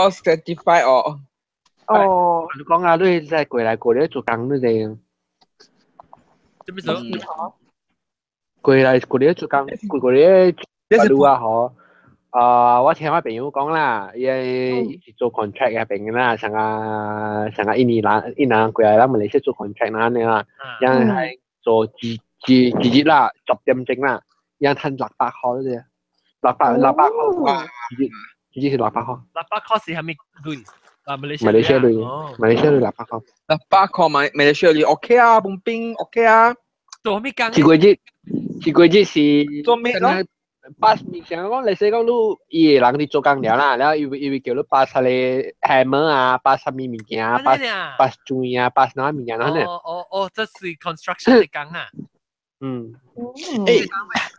all certified 哦。哦，你講啊，你真係過嚟過嚟做工你哋，做咩做？過嚟過嚟做工，過嚟做路啊嗬。我聽我朋友講啦，伊做 contract 嘅邊啦，成個一年過嚟啦，馬來西亞做 contract 那呢啦，然後係做自己啦，10點鐘啦，然後賺600塊啫，600塊哇，自己是600塊600塊是係咪鐳？馬來西亞鐳600塊，8塊馬來西亞鐳 OK 啊，半邊 OK 啊。做咩工？幾個月是做咩咯？巴面上講，你講你伊個人哋做工了啦，然後伊會叫你巴曬你 hammer 啊，巴曬咩物件啊，巴磚啊，巴乜物件啦，哦，這是 construction 嘅工啊。誒，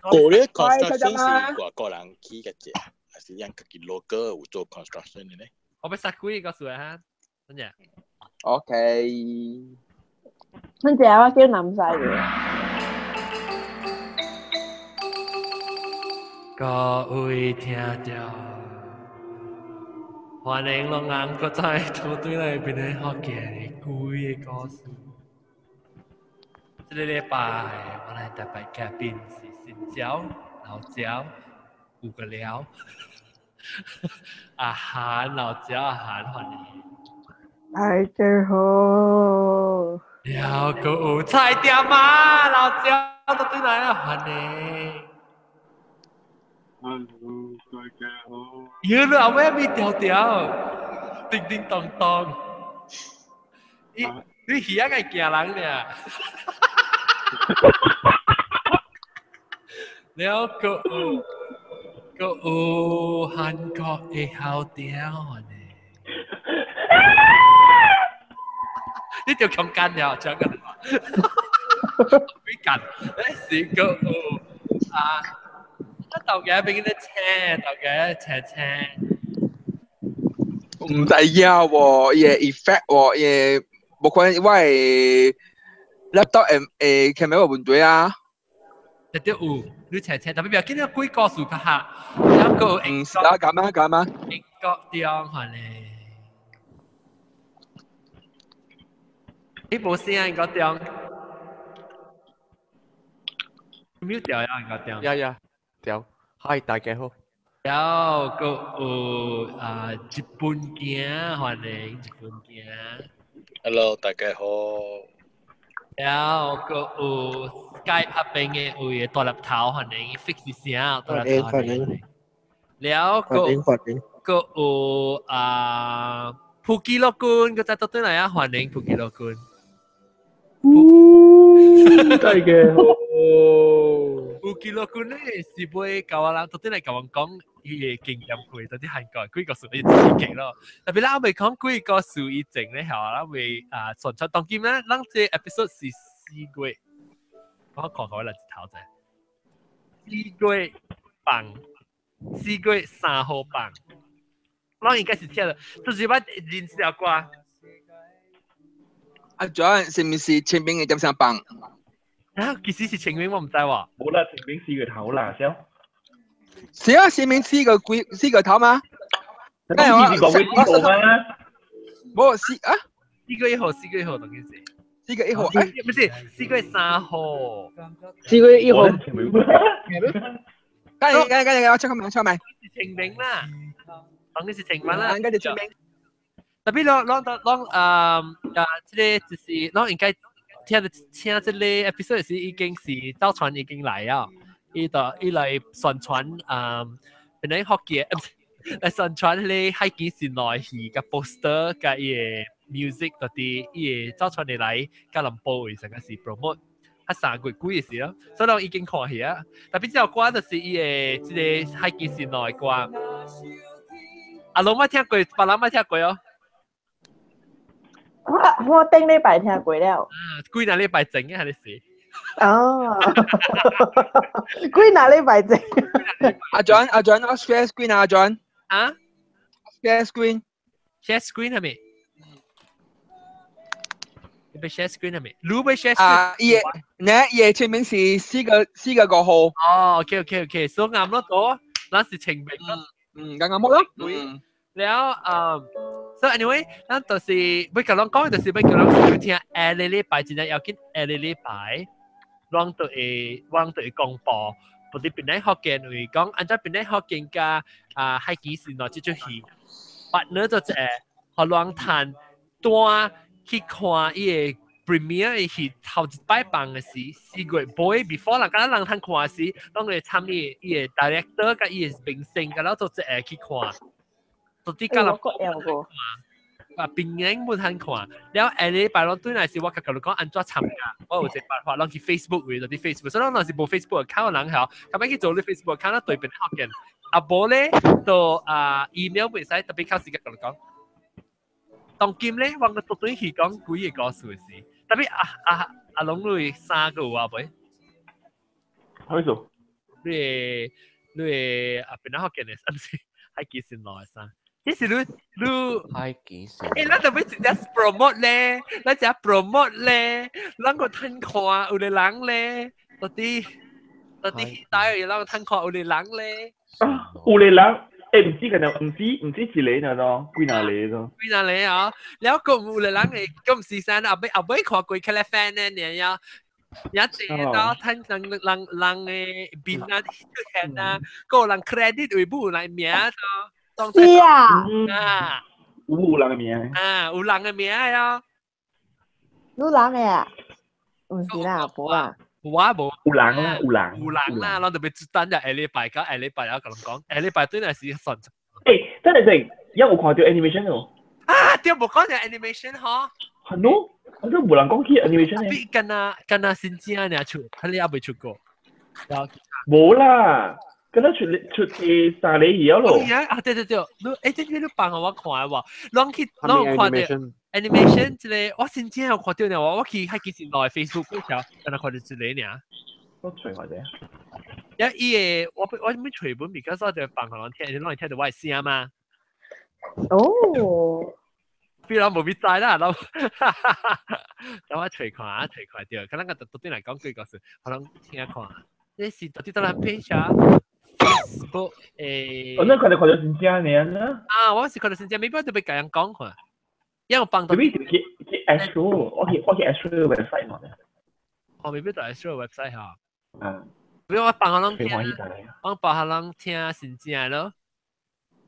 嗰啲 construction 是個人起嘅啫，還是讓自己 local 有做 construction 嘅呢？我俾殺鬼告訴你哈，真嘅。OK。真正我叫南晒嘅。各位聽眾，歡迎兩人再組隊來邊個學嘅鬼嘅故事。這個禮拜我哋特別嘉賓是新椒、老椒、胡個料、阿涵、老椒、阿涵歡迎。大家好。了個有菜店啊，老椒都對來了歡迎。Hello，大家好。要你阿妹咪調調，叮叮當當。你魚仔係驚人咧。了個有韓國嘅好調呢。你條強姦了，強姦了。幾幹？是個啊。豆嘅俾佢哋車，豆嘅車。唔使要喎，嘢 effect 喎，嘢冇可能，因為 laptop camera 問題啊。一啲有，你車，特別唔要見到鬼故事嘅嚇，有個英國。啊，咁啊。英國地方係咧，你冇聲啊？英國地方。冇掉呀，英國地方。呀。掉，嗨，大家好。有個有日本鏡，歡迎日本鏡。Hello， 大家好。有個有 Skype 合併嘅有大粒頭，歡迎 fix 一下大粒頭。歡迎。了個有普吉樂君，佢再到對嚟啊，歡迎普吉樂君。大家好。有記錄佢咧是會教我啦，到底嚟教我講伊嘅經驗佢，到底韓國幾個數伊刺激咯。特別啦，我未講幾個數伊整咧，係啦，會傳出當今咧，咱這 episode 是4月，我看看嚟頭仔，4月放，4月3號放，咱應該是聽到，就是乜連小歌。阿 John 是唔是前面嘅點上放？啊，其實是前面我唔知喎。冇啦，前面4個頭啦，先。是啊，前面4個頭嗎？咁你講會知道嗎？冇4月1號，4月1號當件事。4月1號，不是4月3號。4月1號。梗係，我出個名。是前面啦，當件事前面啦。梗係前面。特別這個就是應該。聽這類 episode 時已經是周傳已經嚟啊，伊來宣傳本來學嘅嚟宣傳你喺幾時內戲嘅 poster 嘅嘢 music 嗰啲嘢周傳你嚟加林波嘅成個是 promote 喺3月幾嘅時咯，所以我已經看戲啊。特別之後關就是伊嘅即個喺幾時內嘅阿龍冇聽過，白蘭冇聽過哦。我頂禮拜聽過了。幾哪禮拜整嘅係你事？哦，幾哪禮拜整？阿 John， 我 share screen 阿 John。啊 ？share screen。share screen 係咪？你俾 share screen 係咪？你俾 share screen？嘢前面是4個5號。哦 ，OK， 所以啱咯，嗰那是前面咯。啱冇咯。แล้วso anyway 咱就是要甲咱講，就是要叫咱收聽下個禮拜，真係要緊下個禮拜，咱就會公布，不啲邊啲學見會講，按照邊啲學見嘅係幾時攞這出戲，partner 就係和咱談單去看伊個 premiere 嘅戲，頭一擺放嘅時4月尾 before 人家人談看嘅時，當佢參與伊個 director 甲伊個明星，咁樣就係去看。到底今日邊人冇睇看，然後禮拜六對嚟時，我佢講按怎參加，我有一個辦法，攞去 Facebook 為咗啲 Facebook，所以我是冇 Facebook account 人後，咁樣去做啲 Facebook account，對邊學嘅，無咧就email 唔使特別靠時間佢講，當今咧我個對佢講幾個故事，特別阿龍類3個啊妹，開數，你邊學嘅呢？唔是係幾時來生？其實你係幾時？咱就要直接 promote 咧，咱只 promote 咧，咱個睇看有啲人咧，到底大有咱個睇看有啲人咧。有啲人唔知嘅就唔知幾嚟咯，幾哪嚟咯？幾哪嚟啊？แล้วก็有啲人誒，咁時間後尾看過佢哋 fan 咧，你呀。一直到睇人嘅邊啊出現啊，個人 credit 會唔會名啊？是啊，有人嘅名有人嘅名呀，有人嘅啊，唔是啦，冇啦，冇，有人啦，我特別只單日下禮拜有咁講，下禮拜對係是順。真係有冇看到 animation 喎？對冇講就 animation 嗬。係咯，我都冇人講起 animation 咧。跟啊先知啊，你出，你有未出過？冇啦。跟住出嘅沙梨魚咯。對，你幫我看喎，我看到 animation 之類，我先知有看到呢，我去喺幾時來 Facebook 嗰條，跟佢看到之類呢。我隨或者。因為我唔隨本，because 我就幫佢聽，你聽到我係聲嘛。哦。比如冇必在啦，咁我隨看掉，可能我到底嚟講幾個事，可能聽看。呢是到底喺 page 啊 ，Facebook 我都看到新疆人啦。我是看到新疆，未必特別咁樣講佢，因為我幫到。未必去 Astro， 我去 Astro 嘅 website 嘛。未必到 Astro 嘅 website 嚇。比如我幫下人聽，我幫下人聽新疆咯。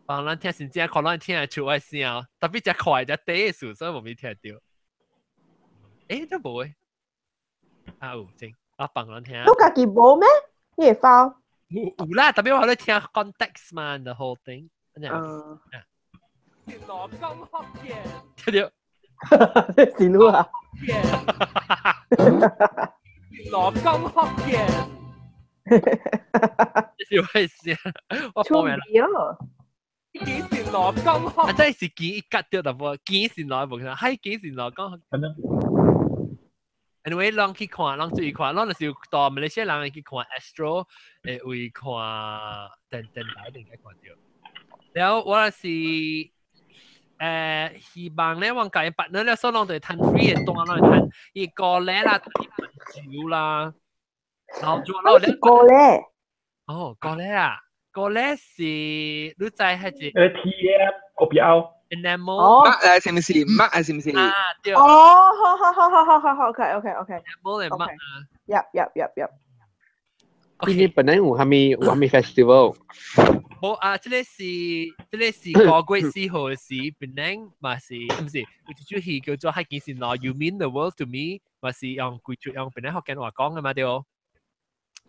幫人聽新疆，可能聽得出我聲，特別只快只低數，所以冇聽到。都冇誒，有正，我幫人聽。都自己冇咩？你會發？有啦，特別我哋聽 context 嘛，the whole thing。羅江學嘅，聽到？是路啊！羅江學嘅，笑咩事？我報名啦。幾時羅江學？真係是幾吉掉淡薄，幾時來無？係幾時羅江學？anyway， 人去看，人注意看，人就是到馬來西亞人去看 Astro， 會看電台定係看到。然後我是希望咧，我介partner咧，所以人哋談 free 嘅多，人談伊個咧啦，談啦，然後做咯咧。個咧？哦，個咧啊！個咧是你知係只TF 個標 enamel 乜係唔是乜係唔是對好 OK enamel 係乜入今年本來有係咪 festival 冇這個是個月4號嘅時本來嘛是唔是有一出戲叫做係幾時來 You Mean the World to Me 嘛是用貴族用本來學緊話講嘅嘛對哦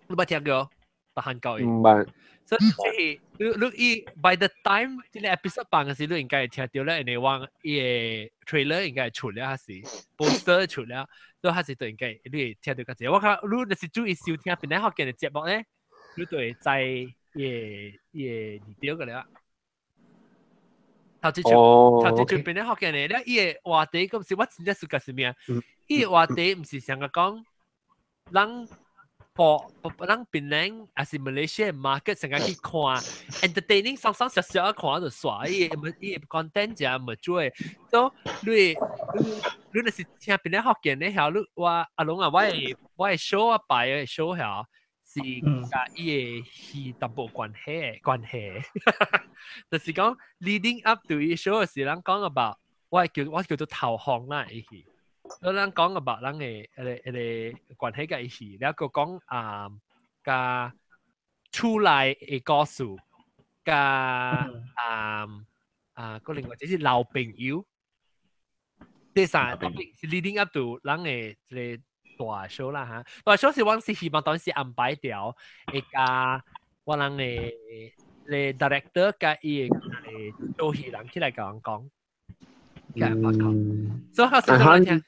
你冇聽過白韓國嘅唔係所以你 by the time 呢個 episode 辦嘅時，你應該聽到咧，人哋話嘅 trailer 應該係出了還是 poster 出了，所以還是都應該你聽到個字。我看你就是注意收聽邊啲學嘅節目咧，你就會知嘢二條嘅啦。頭先邊啲學嘅咧，呢個話題咁是我真係熟嘅係咩？呢個話題唔是成日講人。人邊人還是 Malaysia market 成日去看 entertaining 爽爽小小看就耍，伊個 content 就唔做，所以你就是聽邊人學嘅咧，後你話阿龍啊，我係 show 啊擺嘅 show 後是甲伊嘅戲淡薄關係，就是講 leading up to 伊 show 時，人講 about 我叫做投降啦，伊戲，所以人講 about 人嘅關係嘅伊戲，然後講甲出來嘅故事，甲個另外就是老朋友，第三 topic 是 leading up to 人嘅一個大 show 啦嚇，大 show 是我是希望當時安排掉，會加我人嘅 director 甲伊嘅做戲人起來甲人講，所以後時我聽，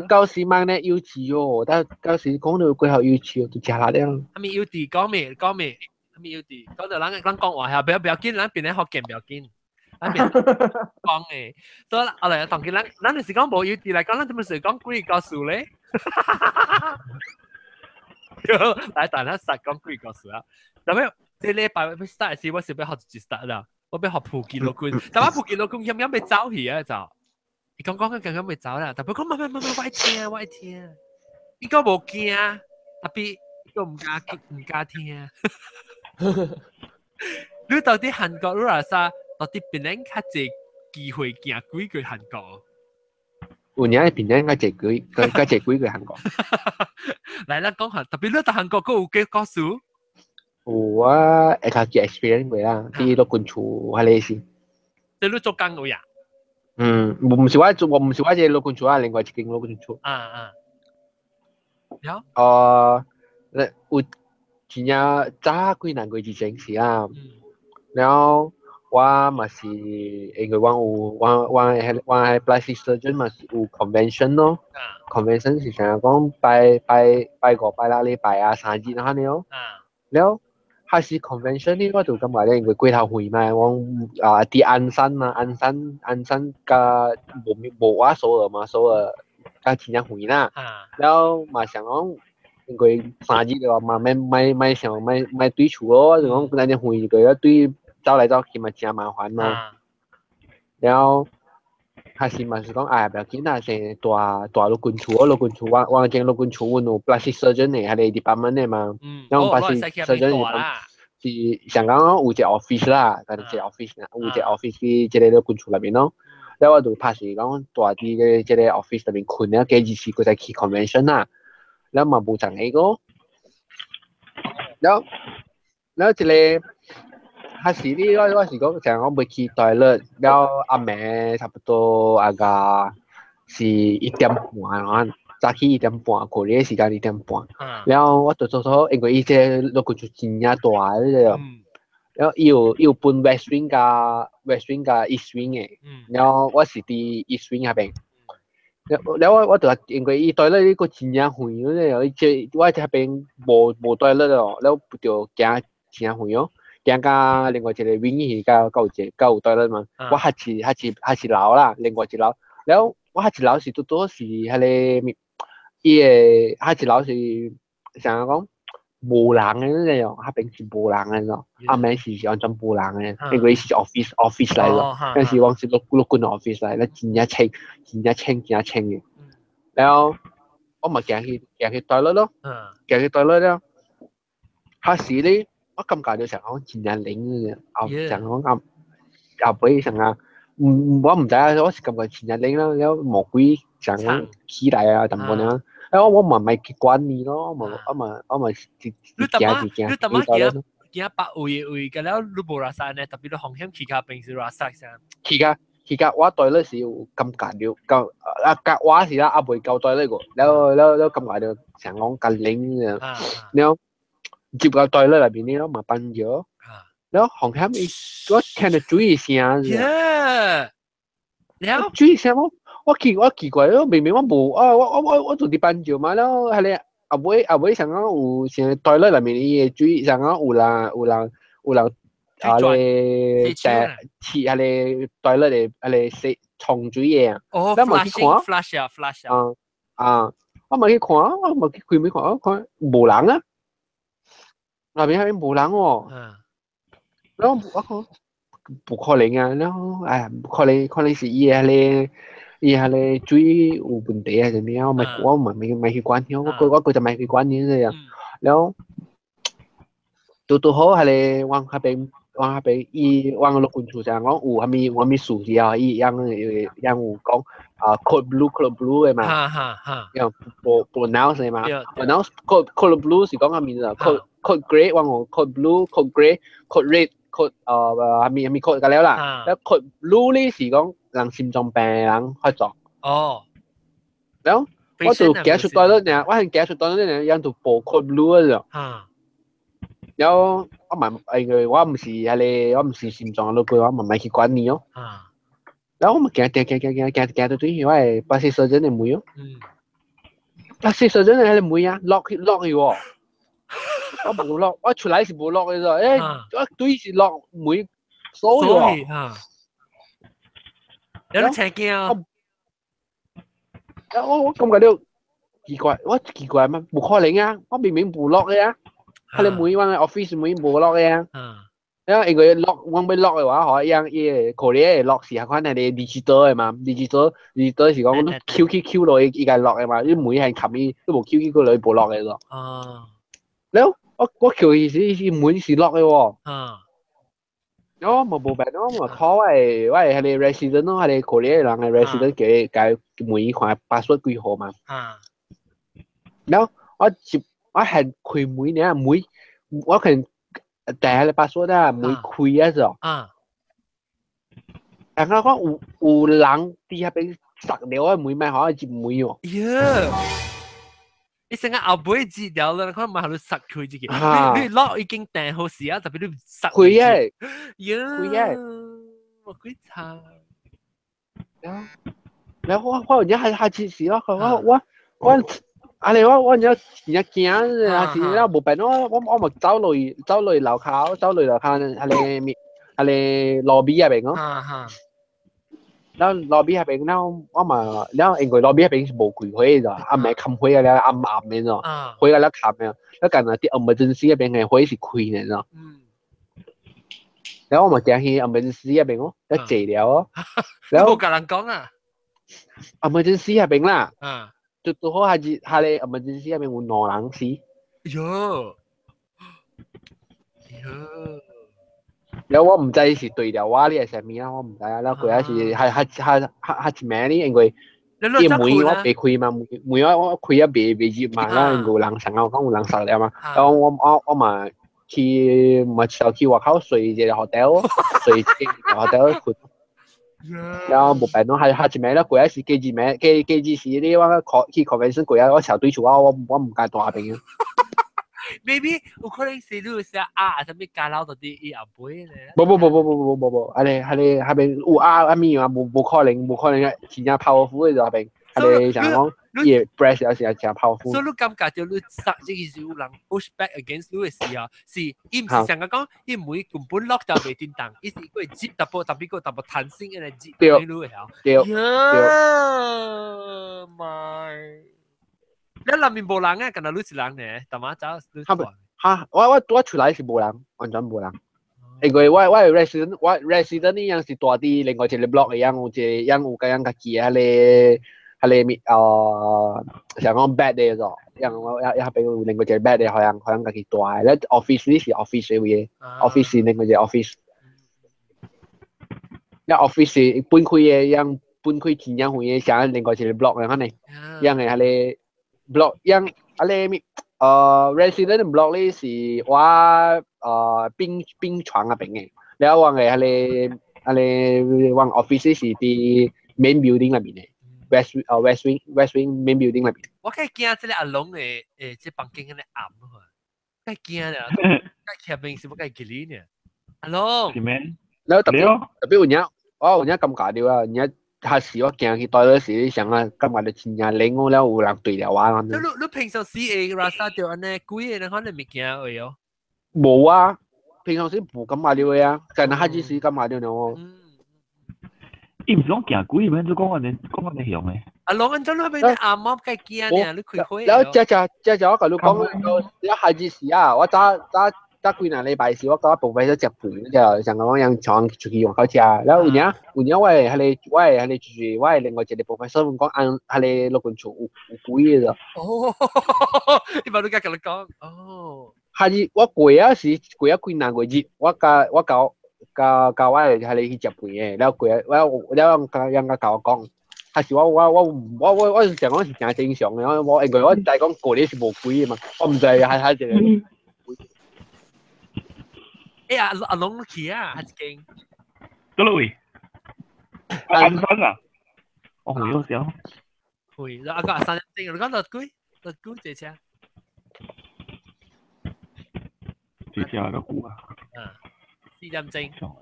舊時問咧要詞哦，但舊時講到最後要詞就食下咧。阿咪要啲講咩？阿咪要啲講到人講話下，不要緊，人邊咧學嘅不要緊。咱別講誒，所以我嚟當見咱就是講無要啲嚟講，咱點樣是講鬼故事咧？來，但係實講鬼故事啊！特別這禮拜要 start 時，我是要學住 start 啦，我要學普吉老官，但係普吉老官啱啱要走去啊就，伊講緊啱要走啦，特別講唔，我愛聽，伊個無驚，特別伊個唔加聽。你到底韓國如何啥？到底邊人較濟機會行幾個韓國？有影邊人較濟幾個韓國？來咱講下，特別你到韓國嗰有幾故事？有啊，會較幾 experience 過啦，啲落軍厝係你先。即你做工有呀？唔是我只落軍厝啊，另外一間落軍厝。有？有真正早幾年過之前是啊，然後。我嘛是，因為我係 plastic surgeon 嘛是有 convention 咯。convention 是想講拜5、拜6禮拜啊3日那樣咯。แล้ว還是 convention 呢，我就感覺咧，因為過頭會嘛，我啲鞍山甲無我所有嘛，所有甲真正會啦。แล้ว嘛想講，因為3日嘅話嘛，咪對厝咯，就講嗰啲會個對。走嚟走去嘛，真麻煩嘛。然後還是嘛是講，不要緊啦，成大陸軍厝，我間陸軍厝，我有 plastic surgeon 嘅，係你 department 嘅嘛。然後 plastic surgeon 是香港有一個 office 啦，但係有一個 office 喺即個陸軍厝入面咯。然後我就拍是講大啲嘅即個 office 入面困了，幾日時佢再去 convention 啦。然後嘛冇長呢個，然後一個。還是呢，我是講成我未去 toilet， แล้ว阿妹差不多啊是1點半，早起1點半，過年時間1點半。然後我就因為伊這落個就真正大嘅，然後伊有分 West Wing 加 East Wing 嘅，然後我是佇 East Wing 嗰邊。然後我就因為伊 toilet 呢個真正遠嘅，我喺邊無 toilet 咯，然後就行真正遠咯。驚加另外一個 wing 有對啦嘛，我下次樓啦，另外一樓，然後我下次樓是多是係你，伊個下次樓是想講無人嘅嗰種，下邊是無人嘅咯，阿妹是完全無人嘅，因為是 office 嚟咯，但是我是陸軍 office 嚟，咧真正清嘅，然後我咪行去對啦咯，行去對啦咯，下時咧。我感覺就成講真正靈嘅，成講阿妹成啊，我唔知啊，我是感覺真正靈啦，แล้ว魔鬼成講起來啊，咁樣啦，แล้ว我咪去管你咯，我咪你驚把位嘅แล้ว你冇拉曬呢，特別你紅險起價平時拉曬先。起價我對咧是有感覺了，甲我是啦，阿妹交對咧個，แล้ว感覺就成講咁靈嘅，แล้ว接個對咧入邊呢咯，咪笨咗，แล้ว紅險我聽到注意聲，แล้ว注意聲我奇怪咯，明明我冇我做啲笨咗嘛，แล้ว係你阿妹成講有成對咧入面啲注意成講有人你似係你對咧嚟係你食重注意啊，แล้ว咪去看 flash 我咪去看，我咪去開咪看冇人啊。那邊冇人喎，然後我講不可能啊，然後可能是伊係水有問題啊，定咩？我咪去管佢，我就咪去管佢咁樣，然後都好係你往下邊往落關處上講有咪數字啊，有講code blue 嘅嘛，哈哈哈，有pronounce 嘅嘛對，pronounce code blue 是講下面啊，code grey 往我 code blue code grey code red code 下面 code กันแล้วล่ะแล้ว code blue นี่是講人心臟病嘅人開作，哦，แล้ว我就寄出多咗呢，我係寄出多咗呢，有度報 code blue 嘅啫。有我問我唔是心臟老貴，我問去管你哦。然後我咪行到最後，我係巴士surgeon嘅妹哦。巴士surgeon係你妹啊，lock 去喎。我冇 lock，我出來是冇 lock 嘅啫。我對是 lock 妹鎖咗。有啲邪驚啊！我感覺到奇怪咩？冇可能啊！我明明冇 lock 嘅啊。係你每晚嘅 office 每冇 lock 嘅，因為佢 lock 揾俾 lock 嘅話，可以讓嘢 Korea lock 時可能係 digital 嘅嘛 ，digital 是講 QQ 落去依個 lock 嘅嘛，啲每係冚都冇 QQ 落去冇 lock 嘅咯。แล้ว我叫意思每是 lock 嘅喎。我冇病咯，我 call 係你 resident 咯，係你 Korea 人嘅 resident 嘅每款 password 幾號嘛。แล้ว我係開門呢，我可能第一個把鎖啦，門開啊咗。但係我有人啲下邊塞了啊，門咪可以接門喎。你成日後背截掉啦，可能咪喺度塞佢自己。你 lock 已經訂好時啊，特別你塞佢嘅。我鬼慘。然後我而家係下次時咯，我。啊！你我而家驚啊！是啦，冇病咯。我咪走嚟樓下，係你羅比入邊咯。แล้วล็อบบี้係邊แล้ว我嘛แล้วเองก็ล็อบบี้係邊冇開會咋，啊唔係冚會嘅咧，暗嘅咋，會嘅咧冚嘅，แล้วกัน啊啲 emergency 入邊嘅會是開嘅咋。แล้ว我咪驚去 emergency 入邊咯，一謝了咯。แล้ว冇同人講啊 ，emergency 入邊啦。最好係你 emergency 入邊有兩人死。แล้ว我唔知是對了話呢係什麼啊，我唔知啊。แล้ว佢係咩呢？因為每我被開嘛，每我開啊被熱嘛，แล้ว有人想我講有人殺了嘛，แล้ว我嘛咪就去外口睡一個 hotel， 睡一個 hotel 瞓。แล้ว冇病咯，係咩咧？佢係是記住是呢，我去 convention 佢啊，我成日對住我唔敢當下邊嘅。Maybe 有可能是你寫啊，什麼加撈到啲伊後背咧？冇，係邊有啊咪啊，冇可能嘅，真正 powerful 嘅就係邊，係你想講嘢 breast 有時係真 powerful。所以你感覺到你殺即係有人 push back against 你嘅時候，是伊唔是成日講，伊唔會根本 lock 到未叮當，伊是佢接特別彈性嘅接對你嘅嚇。對。My。你裡面冇人啊，跟住你是人咧，但係走你嚇，我出來是冇人，完全冇人。因為我 resident 呢樣是大啲，另外一個 block 嘅樣有個樣嘅記啊，係想講 bad 嘅咗，樣我一邊有另外一個 bad 嘅，好像嘅幾大，咧 office 呢是 office 嘅嘢 ，office 另外一個 office，一 office 搬開嘅樣搬開前樣嘢，想另外一個 block 嘅可能，樣嘅係block yang resident block 呢是我冰床啊邊嘅，แล้ว話係往 office 是啲 main building 入邊嘅 west wing main building 入邊。我梗係驚即係阿龍嘅即係房間嗰啲暗啊，梗係驚啊，梗係入邊是冇梗係吉利呢，阿龍。係咩？แล้ว特別有人咁搞掉啊，人下時我行去toilet時，想啊，今日你前日領我了有人對了話咁。你平常時會rasa掉安尼貴嘅，可能未驚會哦。冇啊，平常時冇咁買料嘅啊，但係下次時咁買料咯。伊唔是講行貴咩？都講我哋用嘅。阿龍，安怎你邊啲阿媽梗係驚呢？你開會。แล้วจะ我跟你講，一下次時啊，我打幾兩禮拜時，我講部分都食飯就想講讓床出去用口食，แล้ว有年我係你住，我係另外一個部分，所以講按係你落緊厝有貴嘅。哦，你話你家跟你講，哦，下日我過啊時過啊幾難過日，我教我係你去食飯嘅，แล้ว過แล้วยัง教我講，係時我成講是正正常嘅，我應該我就係講過年是無貴嘅嘛，我唔知係一個。哎呀，阿龍去啊，還是驚？嗰度喂，暗山啊，我回咗少。會，阿個3點鐘，你講落幾隻車？幾隻啊？個股啊？4點鐘。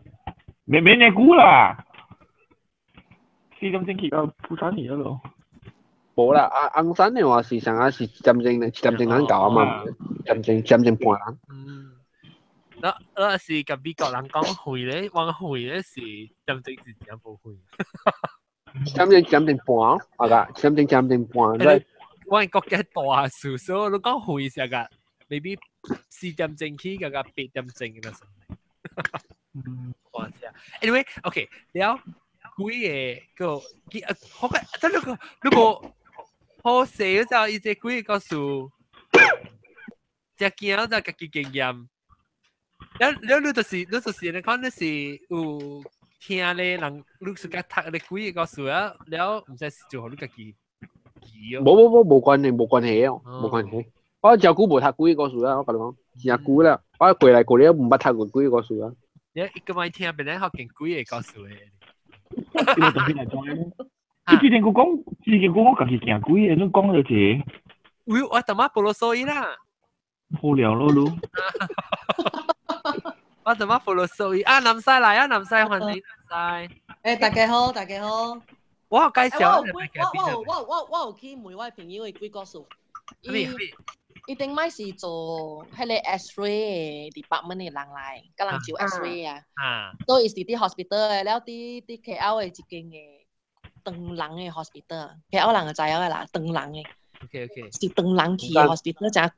免你估啦，4點鐘去到釜山去咗咯。冇啦，暗山嘅話是上下是7點鐘難搞啊嘛，7點半啦。那是跟美國人講會咧，往會咧是點正是點冇會。7點半啊個7點半。我國嘅大數數，你講會時個 maybe 4點鐘起個8點鐘嘅時候。我知啊。Anyway，OK，แล้ว幾個好嘅，但如果好寫就一隻幾個數，只驚就自己經驗。แล้ว你就是你看你是有聽咧人，你是個讀你幾個數啊，แล้ว唔使做好你自己記哦。冇關係哦，冇關係。我照顧無讀幾個數啊，我同你講，真久啦。我過嚟唔捌讀過幾個數啊。你一個咪聽別人學勁幾個數嘅。因為當邊嚟講咧，你之前講我自己行幾個，你講咗啫。喂，我他媽菠蘿所以啦。無聊咯都。我他媽菠蘿所以啊，南西嚟啊，南西歡迎南西。誒，大家好，大家好。我有介紹。我有去問我朋友嘅幾個數。一定咪是做迄個 X-ray 嘅 department 嘅人嚟，甲人照 X-ray 啊。都是啲 hospital 嘅，了啲 KL 嘅一間嘅長人嘅 hospital，KL 人就知影啦，長人嘅。OK。是長人去嘅 hospital，真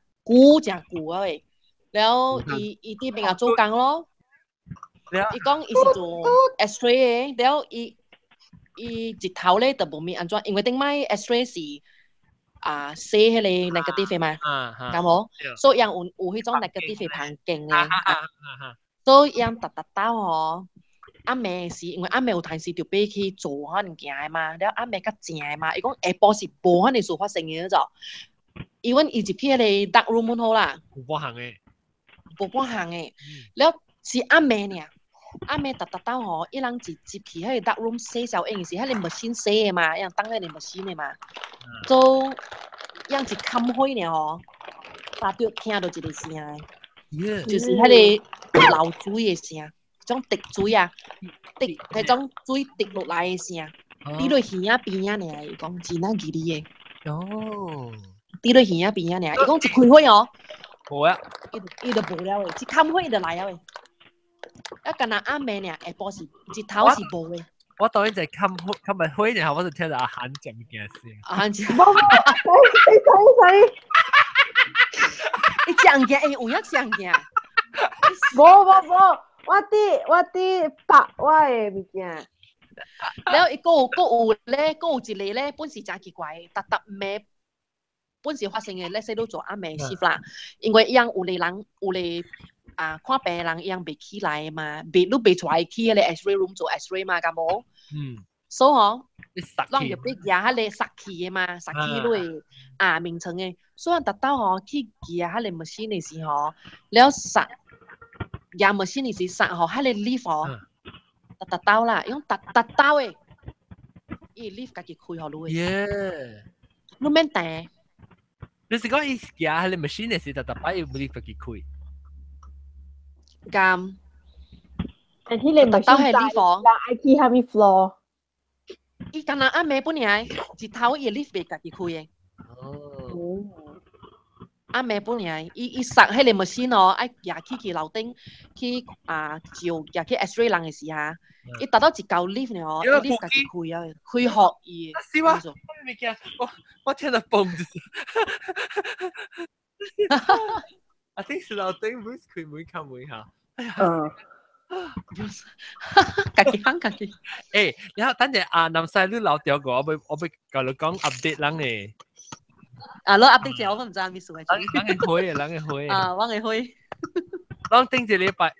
久啊喂。了伊啲邊個做工咯？伊講伊是做 X-ray 嘅，了伊一頭咧就無咩安怎，因為頂擺 X-ray 是。寫迄個 negative 嘛，咁冇，所以有迄種 negative 旁勁嘅，所以特到吼，阿妹是因為阿妹有陣時就俾去做可能件嘅嘛，了阿妹較正嘅嘛，伊講下晡是無可能事發生嘅咗，因為伊入去迄個 dark room 好啦，無半項嘅，了是阿妹呢，阿妹特到吼，伊人直接去迄個 dark room 寫小影是迄個 machine 寫嘅嘛，伊人當迄個 machine 嘅嘛。做樣一冚開呢吼，大家聽到一個聲嘅，就是迄個流水嘅聲，種滴水啊，滴迄種水滴落來嘅聲，滴落耳仔邊仔呢，伊講真難記哩嘅。哦，滴落耳仔邊仔呢，伊講一開開哦，冇啊，伊就無了嘅，一冚開伊就來了嘅，一干那阿妹呢，下晡是一頭是無嘅。我當然就係冚埋開，然後我就聽到阿韓講嘅聲。阿韓講，你講嘅，有影講嘅。冇，我啲白我嘅物件。然後有咧，有一個咧，本是真奇怪，特咩本是發生嘅，咧細佬做阿妹事啦，因為樣有個人有個。看病人一樣未起來嘛，你未出來去迄個 X-ray room 做 X-ray 嘛，咁冇。所以吼，讓入去舉迄個殺氣嘅嘛，殺氣迄個名稱嘅。所以特到吼去舉迄個 machine 嘅時候，了殺舉 machine 嘅時殺吼，迄個 lift 吼，特到啦，用特到嘅，伊 lift 家己開好路嘅。你免等。你是講伊舉迄個 machine 嘅時特到伊 lift 家己開？咁，但係你唔係呢房，但係佢係咪 floor？伊干那阿妹本來一頭伊 lift 袂家己開嘅。哦。阿妹本來伊殺迄個 machine 哦，愛舉去樓頂去照舉去 X-ray 人嘅時啊，伊達到一嚿 lift 呢哦，伊 lift 家己開啊，開學伊。是哇，我聽到嘣就是。I think 是樓頂每開每開每下。哎呀，家己。誒，然後等陣南西你留掉個，我要教你講 update 人嘅啊，攞 update 之後我唔知係咩事嘅。人嘅會，人嘅會。啊，我嘅會。當頂住禮拜。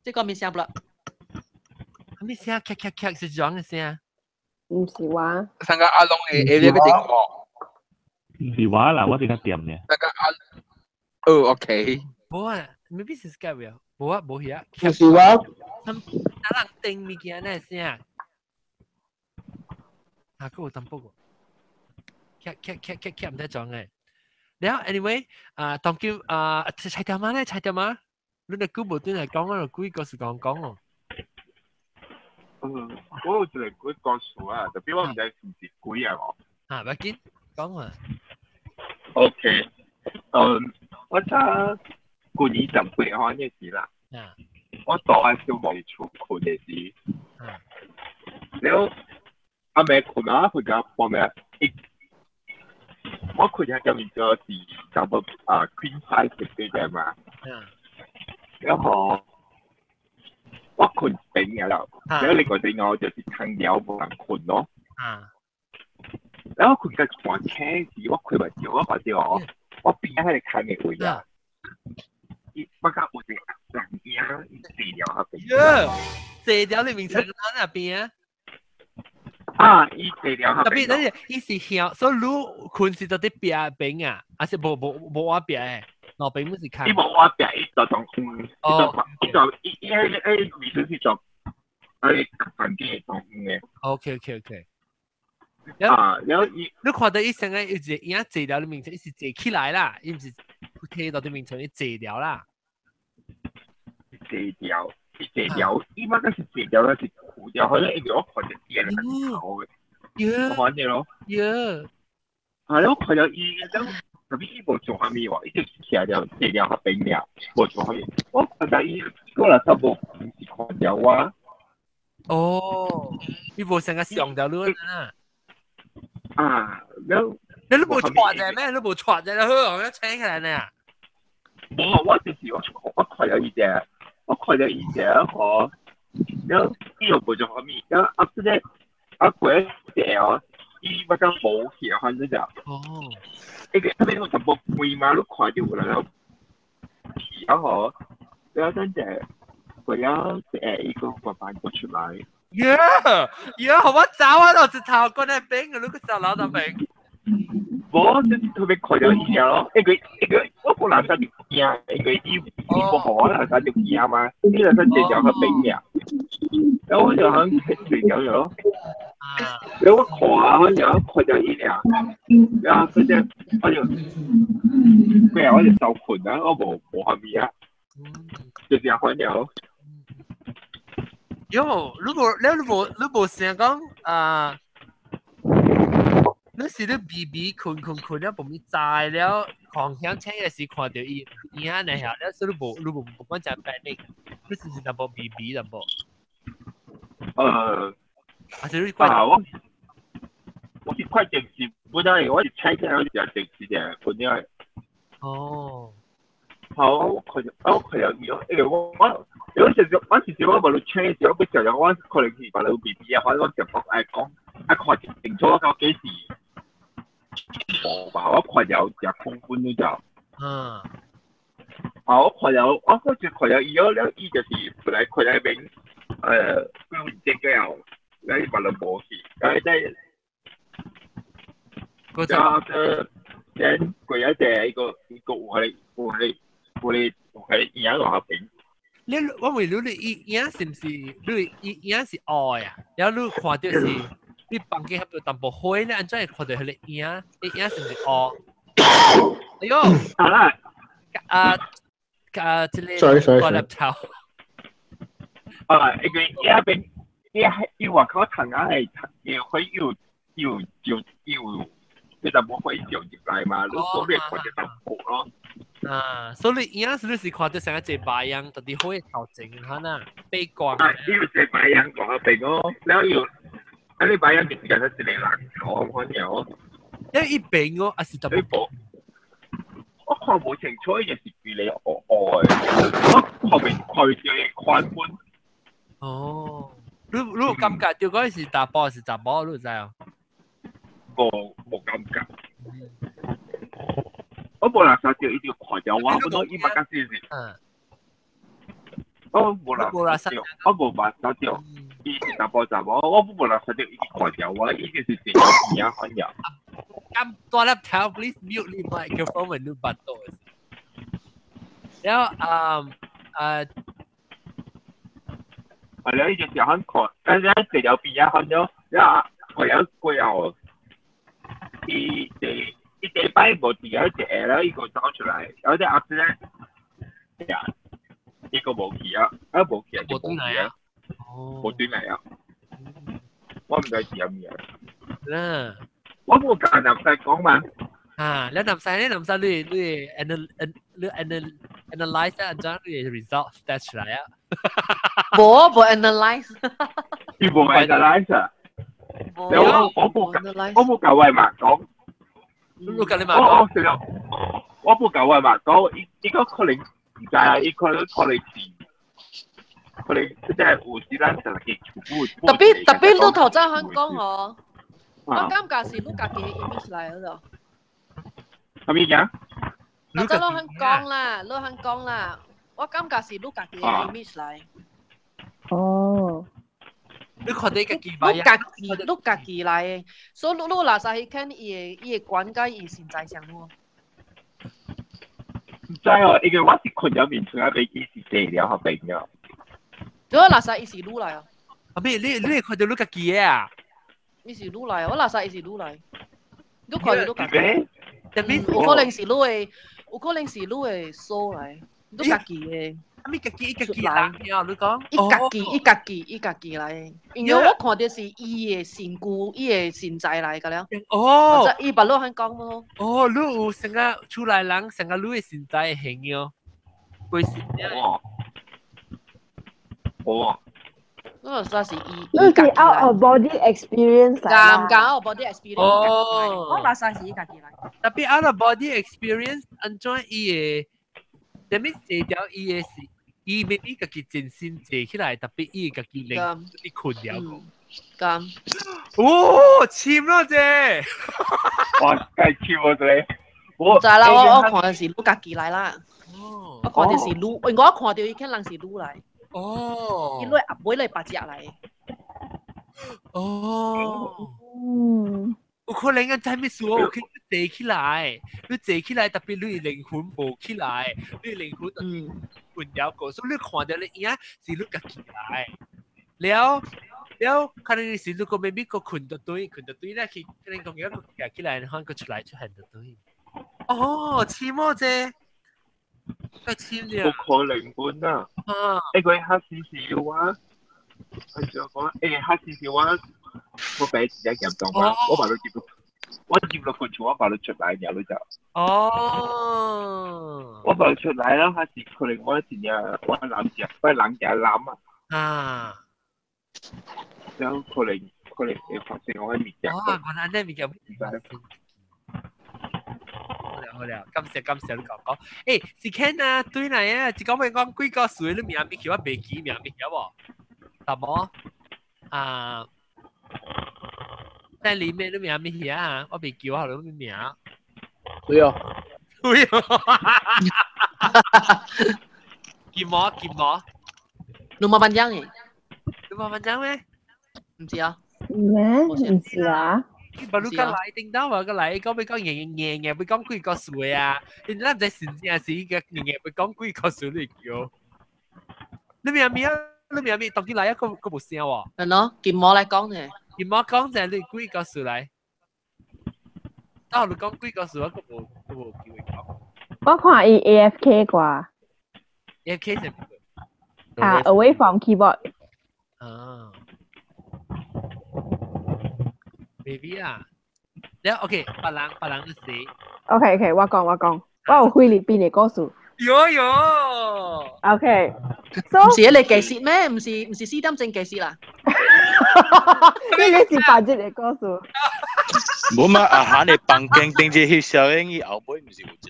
即個咩聲不啦？咩聲？咔咔咔是裝嘅聲。唔是話。上個阿龍係呢個電話。唔是話啦，我哋嘅店嘅。上個阿，OK。冇啊 ，maybe 是 Skype 啊，冇啊，冇嘢。唔是話。人頂物件呢聲。啊，嗰個淡薄個。咔唔得裝嘅。然後 anyway，當叫菜條媽咧，菜條媽，你哋估無端係講嗰個幾個是講哦。嗰個就係嗰個數啊，特別我唔知係唔是鬼啊我。唔要緊，講啊。OK，我查過年就背開呢事啦。我當係小網出過呢事。然後阿妹佢講佢講幫咩？我佢係咁樣做是差唔多Queen size 嘅啫嘛。然後我困醒嘅啦，然後你個陣我就是撐腰冇人困咯。然後佢嘅床車時我佢咪叫我或者我邊喺度睇嘅會啊，不過我哋人嘢治療下邊。治療你名稱喺那邊啊？伊治療下邊。特別嗰啲伊是響，所以你困是到啲邊邊啊，還是冇話邊誒？老邊唔是看。伊冇話邊，伊就當伊微信是做房間當嘅。OK。然後你看到伊成個有一影治療的名稱，伊是坐起來啦，伊唔是睇到啲名稱，伊治療啦。治療，伊乜嗰時治療嗰時苦掉，可能因為我看到啲人係好嘅，我看到咯。係咯，看到伊咁，特別伊冇做下面喎，伊就企喺度治療下邊嘅，冇做下面。我看到伊過來差唔多唔是看到啊。哦，伊冇成個上條路啊。你冇錯嘅咩？你冇錯嘅，你好，我請起來呢。冇，我就是我看到伊隻，然後伊又冇做下面，然後after that，過一隻哦，伊乜嘢冇去看咗就。一個特別我全部每馬都看到啦，然後真係過咗一個夥伴過出來。好我找啊！我直頭嗰啲餅，你個時候攞到餅。我就是特別看到伊咯，一個我個男仔就驚，一個伊不好啦，他就驚嘛，伊就想治療佢病呀，然後我就肯治療咗咯。然後我看到伊呀，然後嗰隻我就受困啦，我冇下面啊，就這樣看了。如果你冇成講你是你 BB 困了冇咪知了，狂響車嘅時看到伊影呢下，你所以你冇講就 panic， 你是淡薄 BB 淡薄。還是你怪？我是快電視，本來我是車嘅，我是電視嘅，本來。好，我看到伊咯，因為我時我無車時，我嗰時候我可能是把你 BB 啊，或者我就講看清楚到幾時。我看到隻空罐嗰就，我看到我嗰時看到伊咗，伊就是本來看到邊標正嘅後，你把你冇去，嗰陣過一隻一個我係影落下邊。我問你影是唔是你影是愛啊？然後你看到是。你房間係咪淡薄灰咧？安怎會看到佢哋影？你影是唔是哦？哎呦！即係個laptop。一個一邊一話佢睇下係要可以要你就冇可以照入嚟嘛？你所以看到淡薄咯。所以影是你是看到成個隻白樣，特別可以調整下啦，背光。要隻白樣講下邊咯，然後要。你擺一面嘅都係難講嗰樣，因為一邊我係特別，我看冇清楚，亦是距離我後面佢嘅寬寬。你有感覺到嗰陣是大波是雜波，你有知啊？冇感覺。我冇垃圾掉，一定要看掉。我冇伊馬家先是。我冇垃圾掉，我冇垃圾掉。伊是打波站，我冇垃圾掉，一定看掉。我一定是這樣樣看掉。咁多粒條 please mute the microphone when you bắt đầu。然後我了一隻小漢看，但係這條邊啊看咗，呀，我有貴哦。一禮拜冇第二隻，然後一個找出來，然後隻鴨子咧，呀，一個冇去啊，冇去啊，冇去啊，冇轉嚟啊，我唔知係咩啊。我冇教南西講嘛。แล้วนำไซน์นำไซน์เรื่อง analyze อันนั้นเรื่อง result แต่ใช่อ่ะบ่ analyze 你冇 analyze 啊？我冇教外嘛講。ลูกกันเลยมาก่อน我冇教外嘛講，呢個可能唔知啊，呢個可能即係有時咱就係全部。特別你頭先香港嗬，我感覺是你家己 image 嚟嗰度。係咪嘢？頭先你香港啦，我感覺是你家己 image 嚟。哦。你看你家己嚟，所以你垃圾去看伊嘅管家伊現在上咯。唔知哦，因為我是看咗面出嚟俾伊是地了合併咗。如果垃圾伊是擼嚟啊？阿妹，你看到你家己啊？伊是擼嚟，我垃圾伊是擼嚟。你看到你家己？有可能是你嘅數嚟，你家己嘅。阿咪家己人呀，你講？伊家己嚟，因為我看到是伊嘅身軀，伊嘅現在嚟㗎了。哦，或者伊把你肯講咯。哦，你有成個出來人，成個你嘅現在嘅形象，會是哦。哦。嗰個算是伊。你是 out of body experience 啦。out of body experience。哦。我話曬是伊家己嚟。特別 out of body experience，安怎伊嘅？但係這條伊嘅是，伊未必家己真心坐起來，特別伊家己令你困了個。咁。哦，簽咯啫！哇，計簽喎你！就係啦，我看到是你家己嚟啦。我看到是你，我看到伊可能是你嚟。哦。伊來每嚟8隻嚟。哦。有可能在咩時候有可能坐起來，你坐起來特別你靈魂冇起來，你靈魂困了個，所以你看到你影是你家己來，แล้ว可能是如果未必個困到對咧，佢可能講一個夾起來，可能佢出來就行到對。哦，似麼啫？個似嘅。冇可能本啊！呢個黑少少啊！我就講黑少少啊！我俾自己入當嘛，我把佢接到，我接到佢出，我把佢出嚟，然後就。哦。我把佢出嚟啦，他是可能我前日我攬住，我攬住攬啊。啊。然後可能會發生我喺面前。哦，我喺呢面嘅。好了，感謝你講。誒，是 Ken 啊，對嚟啊，只講咩講幾個水你名名叫我未記名名喎，什麼啊？但裡面你名名啊，我未記我係咩名？對哦，對哦。劍魔，羅馬班長嘅，羅馬班長咩？唔知啊。咩？唔知啊。巴魯個來，叮當話個來，講要講硬，要講幾個數啊？你唔知先正是個硬，要講幾個數嚟叫？你名，當佢來一個冇聲喎。係咯，劍魔嚟講嘅。劍魔講就係你幾個數嚟？你講幾個數，我冇機會講。我看伊 AFK 啩。AFK 係邊個？Away from keyboard。啊。Maybe 啊，แล้วโอเคปะลังสิ OK， 我講，我有菲律賓嘅歌詞。有。OK，唔是你技術咩？唔是私擔正技術啦。呢個是八隻嘅歌詞。冇嘛，下你放經定住去小英伊後背唔是有一個。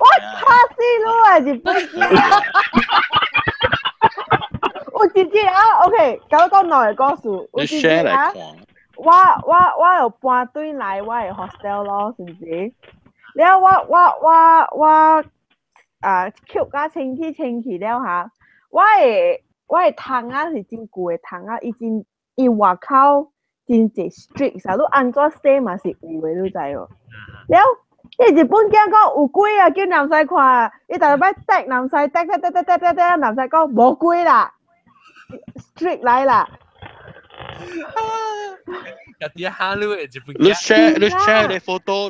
我卡死咯啊！日本機。我直接啊 ，OK，搞個內歌詞。你 share 嚟看。我有搬轉來我嘅 hostel 咯，是唔是？แล้ว我扣甲清氣了嚇，我嘅窗啊是真舊嘅窗啊，伊外口真濟 strict 啥，你安怎寫嘛是有嘅，你知無？了，伊日本囝講有鬼啊，叫南西看，伊逐日擺趯南西趯，南西講無鬼啦 ，strict 來啦。有啲哈嚕嘅日本你 share 你 photo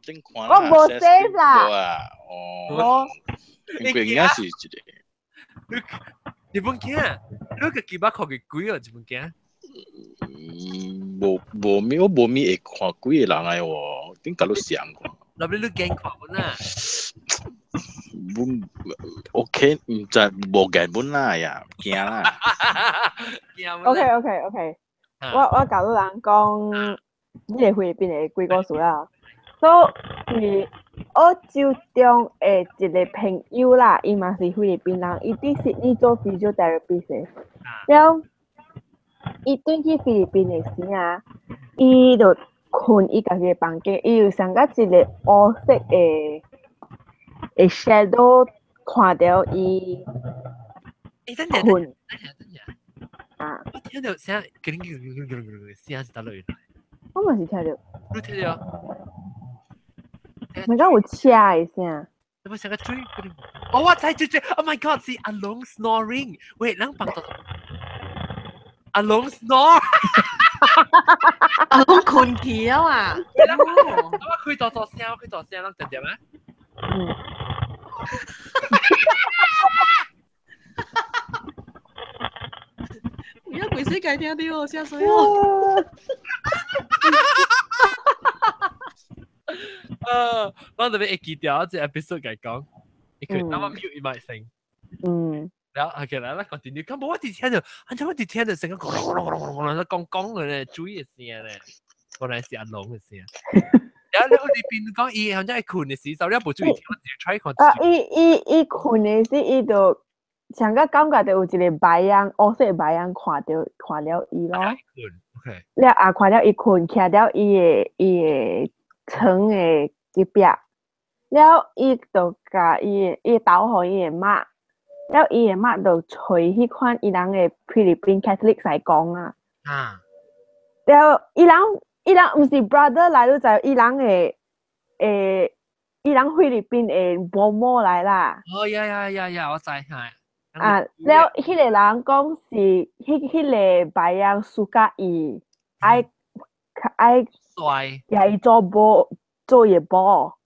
正看我無 save 啦。哦，應該是一個。日本囝，你個幾百塊嘅貴啊？日本囝。無咪會看幾個人嚟喎，點解你想看？那邊你驚看本啊？OK， 唔知無驚本啦呀，驚啦。OK， 我教到人講，呢個菲律賓嘅鬼故事啦。所以我就中誒一個朋友啦，伊嘛是菲律賓人，伊啲悉尼做 physiotherapist 嘅。了，伊轉去菲律賓嘅時啊，伊就困伊家己嘅房間，伊就上到一個黑色嘅shadow 看到伊困。啊！我聽到聲，聲是打落嚟。我嘛是聽到。你聽到？咪講有車嘅聲。有冇成個追？哦，我知追。Oh my god！是阿龍 snoring。喂，人幫到。阿龍 snore。阿龍困去啊嘛。我開多聲，人點咩？而家鬼死計聽啲喎，嚇死我！我特別會記掉這 episode 嚟講，你佢啱啱 mute 埋聲。然後OK，來 continue。咁我哋聽到，我哋聽到成個講嘅注意嘅聲咧，原來是阿龍嘅聲。然後我哋邊講伊好像係困嘅時，就你冇注意聽，我哋 try 看。伊困嘅時，伊就。上個感覺就有一個白羊，黑色白羊看了伊咯。了啊，看了伊困，徛了伊個床嘅隔壁。了伊就甲伊導互伊個媽，了伊個媽就吹迄款伊人嘅菲律賓 Catholic 西講啊。了伊人毋是 brother 來，你知伊人菲律賓嘅嬤嬤來啦。哦呀，我知係。啊，了，迄個人講是迄個白羊suka伊，愛帥，也伊做嘢波。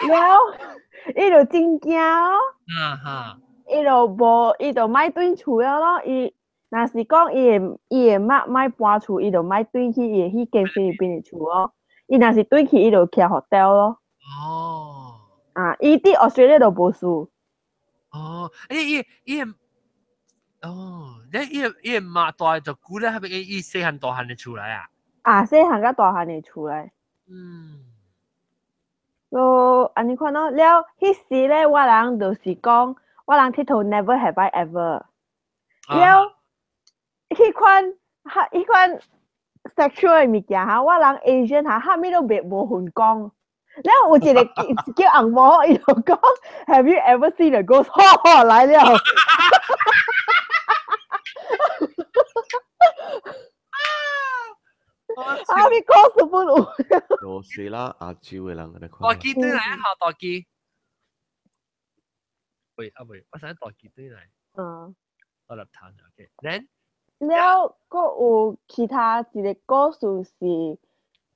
了，伊就真驚咯。伊就買轉厝了咯。伊若是講伊個媽買搬厝，伊就買轉去伊迄間菲律賓嘅厝咯。伊若是轉去，伊就徛 hotel 咯。啊！伊啲 Australia 都無事。伊媽大就估咧，係咪伊細漢大漢嘅厝嚟啊？啊，細漢甲大漢嘅厝嚟。安尼看咯，了迄時咧，我人就是講，我人佚佗 never have I ever。了，迄款 sexual 嘅物件嚇，我人 Asian 嚇，蝦米都無份講。然後有一個叫紅毛，伊就講 Have you ever seen a ghost？ 來了，你講什麼路？落水啦，亞洲嘅人嚟看。大機對嚟，好大機。喂，我想大機對嚟。我入頭就 OK。了，佫有其他一個故事是。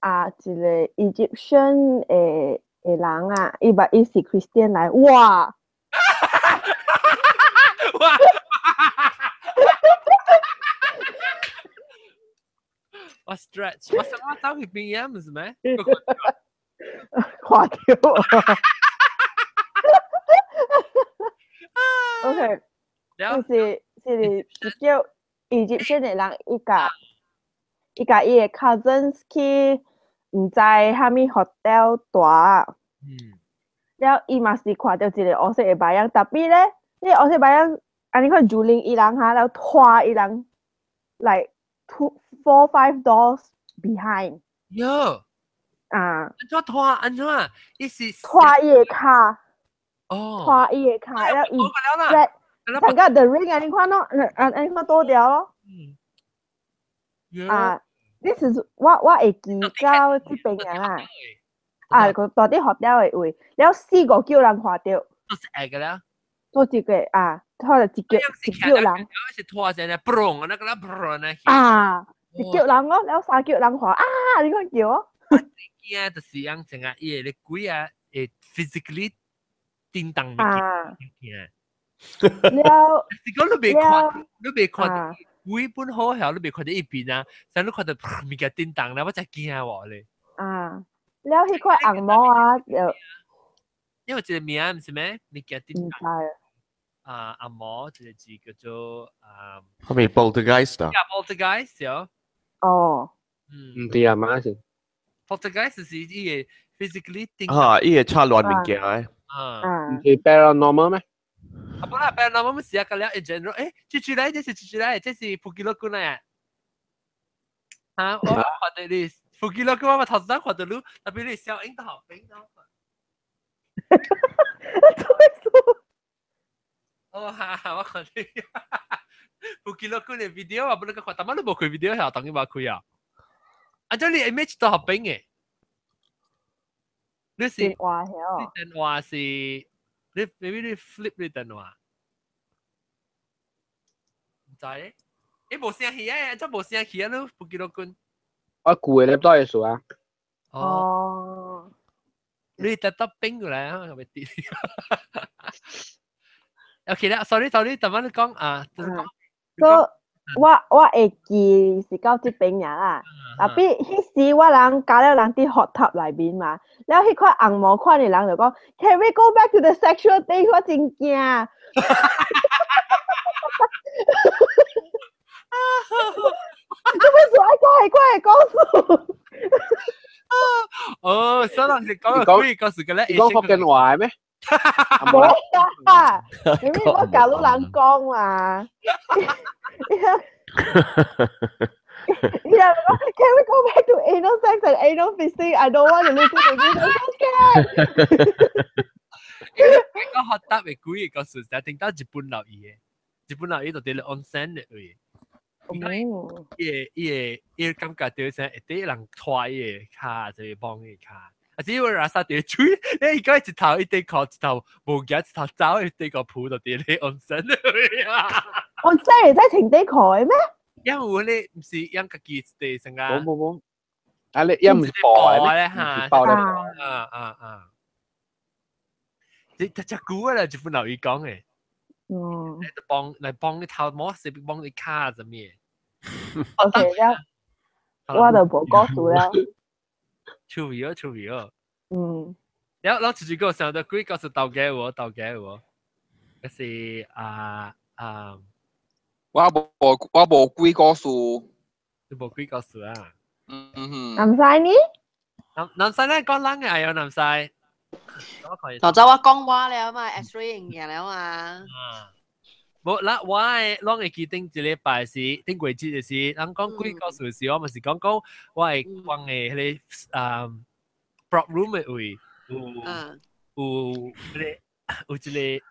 啊，一個 Egyptian 嘅人啊，伊是 Christian 來，哇！我 stretch，我想我走去邊嘢唔係咩？垮掉。OK， 是叫 Egyptian 嘅人，伊甲伊個 cousins 去。唔知蝦米 hotel 住，了伊嘛是看到一個黑色嘅白羊，特別咧，呢個黑色白羊，安尼看樹林伊人嚇，然後拖伊人 like 4-5 doors behind. 喲，啊，安怎？伊是拖伊嘅卡，哦，拖伊嘅卡，然後伊啦，成個 the ring 啊，你看咯，你看多條咯。啊 ，this is 我會記到這邊嘅啦。啊，個到啲學校嘅位，然後4個叫人看到。都是愛嘅啦。做一個啊，拖了一叫人。是拖成咧，boom 啊，那個啦，boom 咧。啊，一叫人咯，然後3叫人看啊，你看叫哦。驚就是樣成啊，伊個鬼啊，會 physically 叮當嘅驚。了，是講你未看，鬼本好後你未看到一邊啊，但你看到物件叮當啦，我真驚喎咧。啊，了迄塊紅毛啊，因為一個名唔是咩？物件叮當。唔知。啊，紅毛一個字叫做係咪 poltergeist 啊？ poltergeist 有。哦。唔知啊，嘛是。poltergeist 是伊個 physically 叮當。啊，伊個插亂物件誒。唔是 paranormal 咩？啊，本來 paranormal 唔是啊，個了 in general，誒，出嚟，這是普吉洛君啊！啊，我看到你普吉洛君，我頭先看到你，特別你小影頭，哦，我看到普吉洛君嘅 video 啊，本來個看，但係你冇開 video 係當然冇開啊。啊，即係你 image 都合併嘅，你是電話係哦，電話是你 maybe 你 flip 你電話，唔知咧，你冇聲氣啊，真冇聲氣啊，你普吉洛君。我攰你多嘢數啊。哦，你特登冰過嚟啊，係咪跌？OK 啦，sorry，特晚你講啊，我會記是到這邊呀啦，特別迄時我人加了人啲 hot tub 裏面嘛，然後迄塊紅毛款嘅人就講 ，Can we go back to the sexual thing？ 我真驚。做咩事？快告訴！哦，所以人是講可以告訴佢咧，講福建話咩？冇啊！你咩我教到人講嘛？Can we go back to anal sex and anal fisting? I don't want to listen to this. I'm so scared. 講學得嘅鬼嘅告訴，就聽到日本留意嘅，日本留意到啲 onsen 嘅嘢。伊感覺到聲，啲人拖伊嘅卡就要幫伊卡。啊！只要拉沙條嘴，你而家一頭一啲靠一頭無腳，一頭走一啲個鋪度啲你安身啊！我真係真係情地佢咩？因為你唔是因個記地成啊！冇，啊你因唔是播咧嚇，播咧你只估啦，就本留意講嘅。嚟幫你頭摸，是幫你卡怎麼？OK，了，我就冇告訴了。出味哦。然後自己個想到鬼告訴鬥嘅我，嗰是我冇鬼告訴，你冇鬼告訴啊？南西呢？南西咧講冷嘅係有南西。頭先我講話了嘛 ，X-ray 嘢了嘛。冇啦，我係啷個記定一禮拜是頂季節嘅事，人講鬼告訴時，我咪是講我係講嘅迄個prop room 嘅位，有一個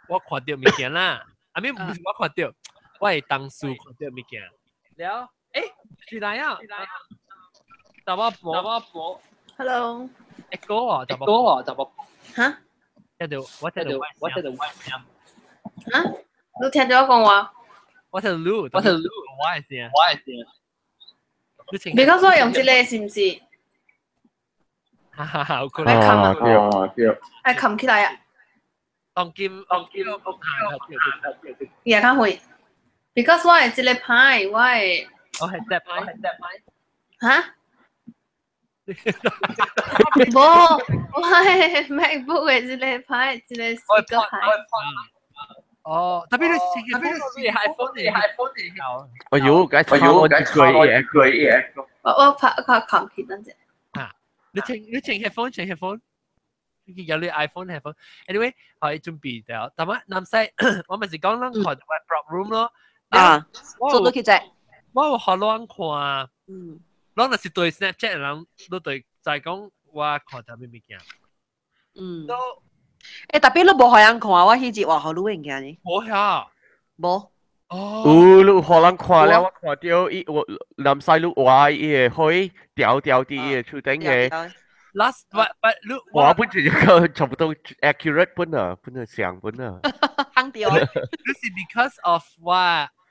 我看到物件啦，啊咪唔是我看到，我係當時看到物件，了，是哪樣？大把婆 ，Hello， 一個啊，大把，嚇？聽到我聽到嚇？你聽到我講話？我聽到錄，我係先。Because 我用這個是唔是？哈哈，好酷！係冚起來啊！當劍，也較會。Because 我係這個牌，我係隻牌。嚇？冇，我係 MacBook 嘅這個牌，這個speaker牌。哦，特別你係 iPhone 嚟，哎呦，該差我貴嘢。我拍冚起等陣。你請 headphone，有你 iPhone headphone。Anyway， 可以準備掉。但係南西，我咪是講啦，開 prop room 咯。啊，做到幾隻？我有好亂看，咱若是對 Snapchat 人，都對在講我看到咩物件。都特別你無學人看，我迄節話好錄物件呢。冇呀，無。你可能看了，我看到我南西路話伊個海掉啲嘅厝頂嘅。Last but 我本就一個差不多 accurate 本啊像本啊。行掉。你是 because of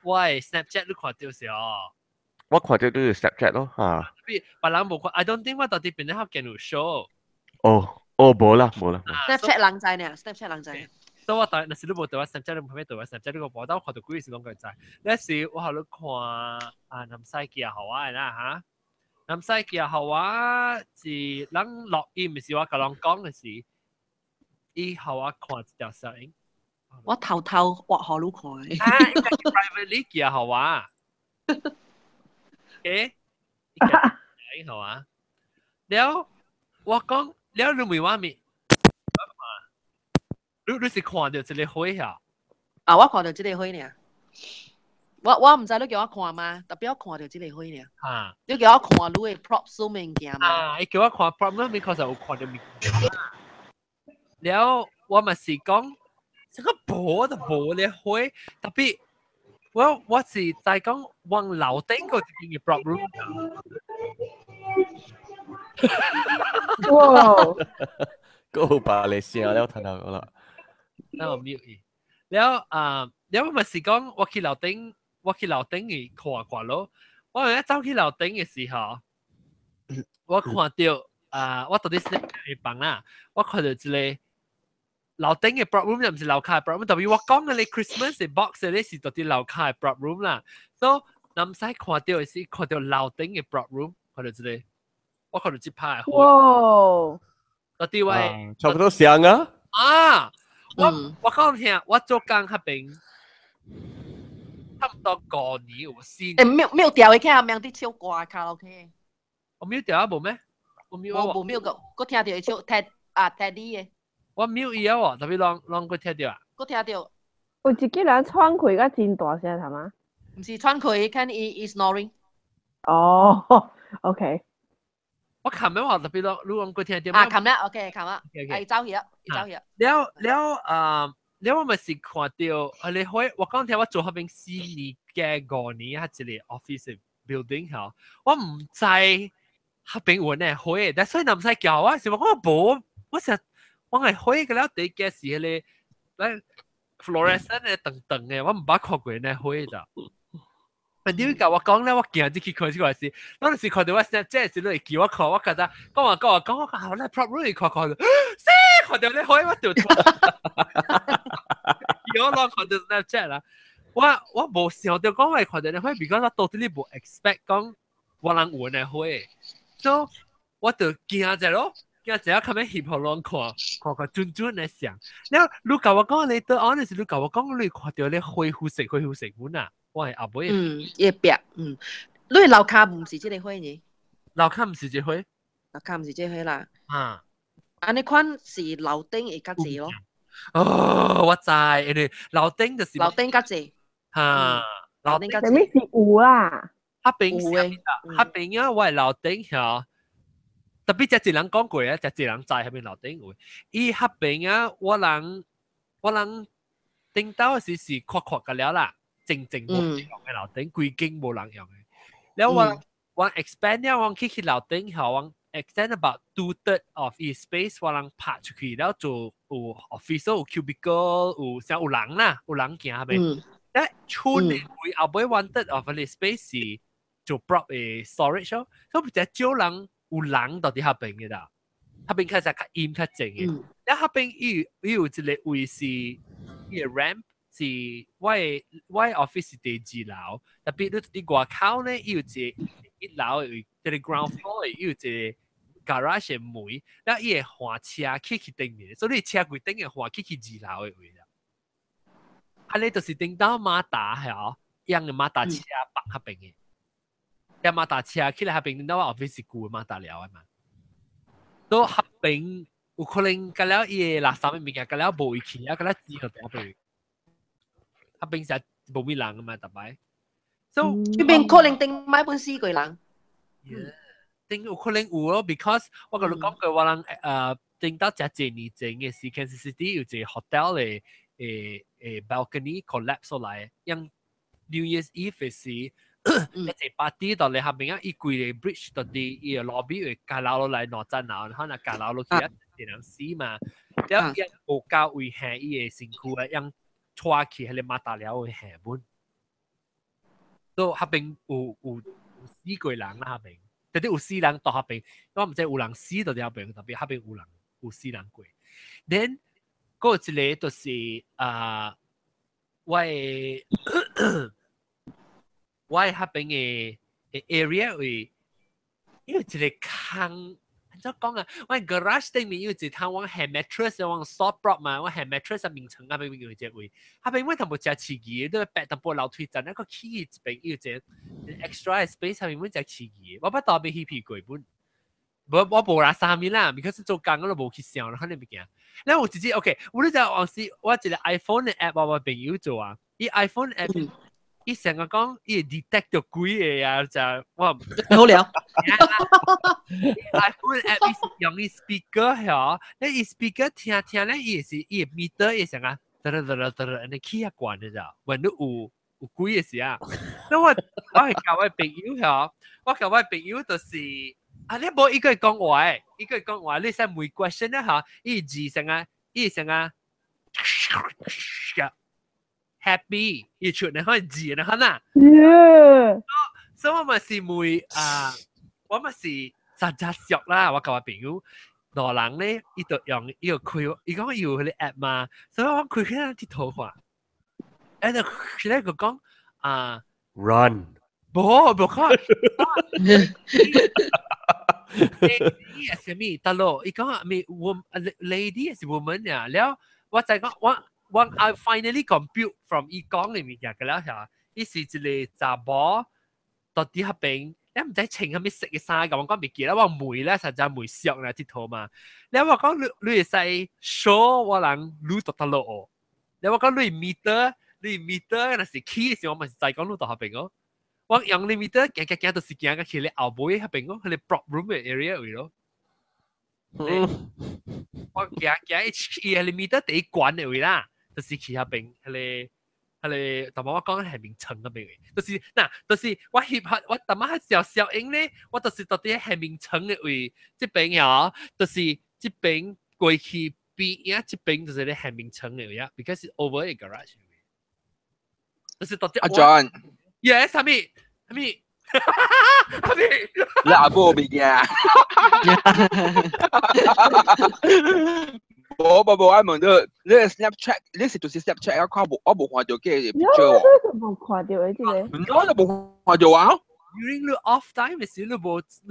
我 Snapchat 你看到時候。我看到都係 Snapchat 咯嚇。別人冇看 ，I don't think 我到底邊啲學見有 show。冇啦。Snapchat 人仔呢 ？Snapchat 人仔。所以我當那時你冇對我 Snapchat，你唔係對我 Snapchat 呢個報道，我看到幾時講佢在。那時我喺度看南西記好啊啦嚇。南西記好啊，是人錄音，唔是我甲人講嘅事。伊好我看一條攝影。我偷畫好你看。應該 privately 記好啊。誒，好啊。了，我講了，你問我咩？你是看到這個花呀？我看到這個花呢。我唔知你叫我看嘛，特別我看到這個花呢。你叫我看你嘅 prop 數物件嘛？你叫我看 prop 咩？because 有看到物件。了，我咪是講，這個無就無咧花，特別。我是在講往樓頂嗰啲嘅 prop room。哇！嗰把你聲了睇到啦。那我 mute 伊。了了我咪是講我去樓頂嘅看咯。我一走去樓頂嘅時候，我看到我到底係咩房啦？我看到一個。樓頂嘅 prop room 又唔是樓下嘅 prop room，特別我講嘅你 Christmas 嘅 box 咧是到啲樓下嘅 prop room 啦，所以唔使看到嘅是看到樓頂嘅 prop room，看到之類，我看到一排嘅。哇！到啲位差不多像啊！我講聽，我做工嗰邊差唔多過年有先。沒有調嘅，聽名啲唱歌卡拉 OK。我沒有調啊，冇咩？我冇個，我聽到佢唱 Teddy 嘅。我瞄伊啊喎，特別啷個聽到啊？我聽到。有一個人喘氣個真大聲，係嘛？唔是喘氣，看伊 snoring。哦 ，OK。我琴日話特別啷個聽到。琴日 OK，琴日。係走去。了我咪是看到，你可以我講聽我做嗰邊4年嘅5年喺一個 office building 後，我唔知嗰邊揾係開，但所以唔使叫我，是話我冇，我成日。我係開嘅啦，第一件事咧，咧 fluorescent 嘅等等嘅，我唔捌看過咧開咋。但點解我講咧，我見啲佢看呢個事，嗰陣時看到我 Snapchat 時你叫我看，我覺得講我好咧 prop room 看，看到你開我掉錯。叫我攞看到 Snapchat 啦，我冇想到講我看到你開，because 我到底冇 expect 講我人換嚟開，所以我就驚咗咯。而家咁樣翕好亂看轉嚟想，你教我講你對 honest， 你教我講你看到你灰乎色款啊，我係阿妹。一白，你樓下唔是這個灰呢？樓下唔是這灰，樓下唔是這灰啦。你看是樓頂會較濟咯。我知，因為樓頂就是樓頂較濟。樓頂較濟。咩是有啊？黑邊啊，我係樓頂嚇。特別只人講過啊，只人在喺邊樓頂會。伊黑邊啊，我人頂到時是闊嘅了啦，靜冇人用嘅樓頂，規間冇人用嘅。แล้ว我 expand 了，我去樓頂後，我 extend about 2/3 of its space， 我人拍出去แล้ว做有 office 有 cubicle 有像有人啦，有人行喺邊。但厝內會後尾 1/3 of the space 是做 prop 嘅 storage 咯，所以只少人。有人到底下邊嘅啦，下邊其實較陰較靜嘅。一下邊有一個位是一個 ramp， 是我 office 是第2樓，特別你外口咧有1樓有一個 ground floor， 有一個 garage 嘅門，然後伊會換車去頂面，所以你車櫃頂嘅換去2樓嘅位啦。啊，你就是頂到馬達係樣嘅馬達車北下邊嘅。有馬達車起來下邊，那我 office 顧馬達了啊嘛。都下邊有可能隔了伊垃圾嘅物件，隔了無去啊，隔了只個下邊。下邊實無咩人啊嘛，特別。So 呢邊可能定買本4個人。定有可能有咯 ，because 我甲你講過，我人定到只幾年前嘅時，Kansas City 有一個 hotel 嘅balcony collapse 落來，讓 New Year's Eve 嘅時，一個 party 到你下邊啊，一規個 bridge 到啲伊個 lobby 會架樓落來兩層樓，然後那架樓落去一人死嘛，然後有較危險伊個身軀啊，讓拖起喺你馬達了會下本，都下邊有4個人啦下邊。特啲有4人到下邊，我唔知有人死到下邊，特別下邊有4人過。then 嗰一個就是我下邊嘅 area 會有一個坑，怎講啊？我 garage 頂面有一攤我係 mattress，我 soft prop 嘛，我係 mattress 面層下邊有一個位，下邊我同冇隻刺激，都白淡薄樓梯陣，一個起一邊有隻 extra space 下面我隻刺激，我不當俾 hippy 過本，我冇啦3面啦，because 做工我都冇去想啦，肯定唔驚。然後我自己 OK， 我呢就我是我一個 iPhone 嘅 app 我朋友做啊，依 iPhone app。伊成日講，伊 detect 到鬼嘅啊，就我好聊。iPhone app 用伊 speaker 嗬，你伊 speaker 聽咧，伊是伊 meter 伊成日，你起下關嘅咋，問到有鬼嘅事啊。咁我係教我朋友嗬，我教我朋友就是啊，你冇一個講話，一個講話，你使每 question 咧嗬，伊字成日happy， 伊出嚟可以字啦，嗱。所以我咪是每我咪是實質上啦，我教我朋友，羅人咧，伊就用伊個開，伊講有嗰啲 app 嘛，所以我開起來啲圖畫，誒就佢咧佢講run，冇看。lady 係什麼？得咯，伊講咪 lady 係 woman 呀，แล้ว我就講我 I finally compute from 伊講嘅物件嘅啦嚇，伊是一個查某到底下邊，你唔知穿下咩色嘅衫咁，我講未記啦，我梅咧實在梅色啦啲圖嘛，你話講你係使 show 我人攞到得咯，你話講你 meter 那是 key 嘅時候，我咪就係講攞到下邊咯，我用你 meter 行到時行嘅去你後背下邊咯，去你 prop room 嘅 area 位咯。我行伊係你 meter 第一關嘅位啦。就是去下邊，係你，同埋我講係名稱嗰邊嘅，就是嗱，就是我翕下，我同埋小影咧，我就是到底係名稱嘅位，即邊呀，就是即邊過去邊呀，即邊就是你係名稱嘅位啊 ，because over a garage， 就是到底。阿 John，yes， 係咪？你阿波邊嘅？我問到你 Snapchat， 你是就是 Snapchat 我冇看到嘅 picture 喎。冇看到嘅啫。我都冇看到啊。During the off time 嘅時，你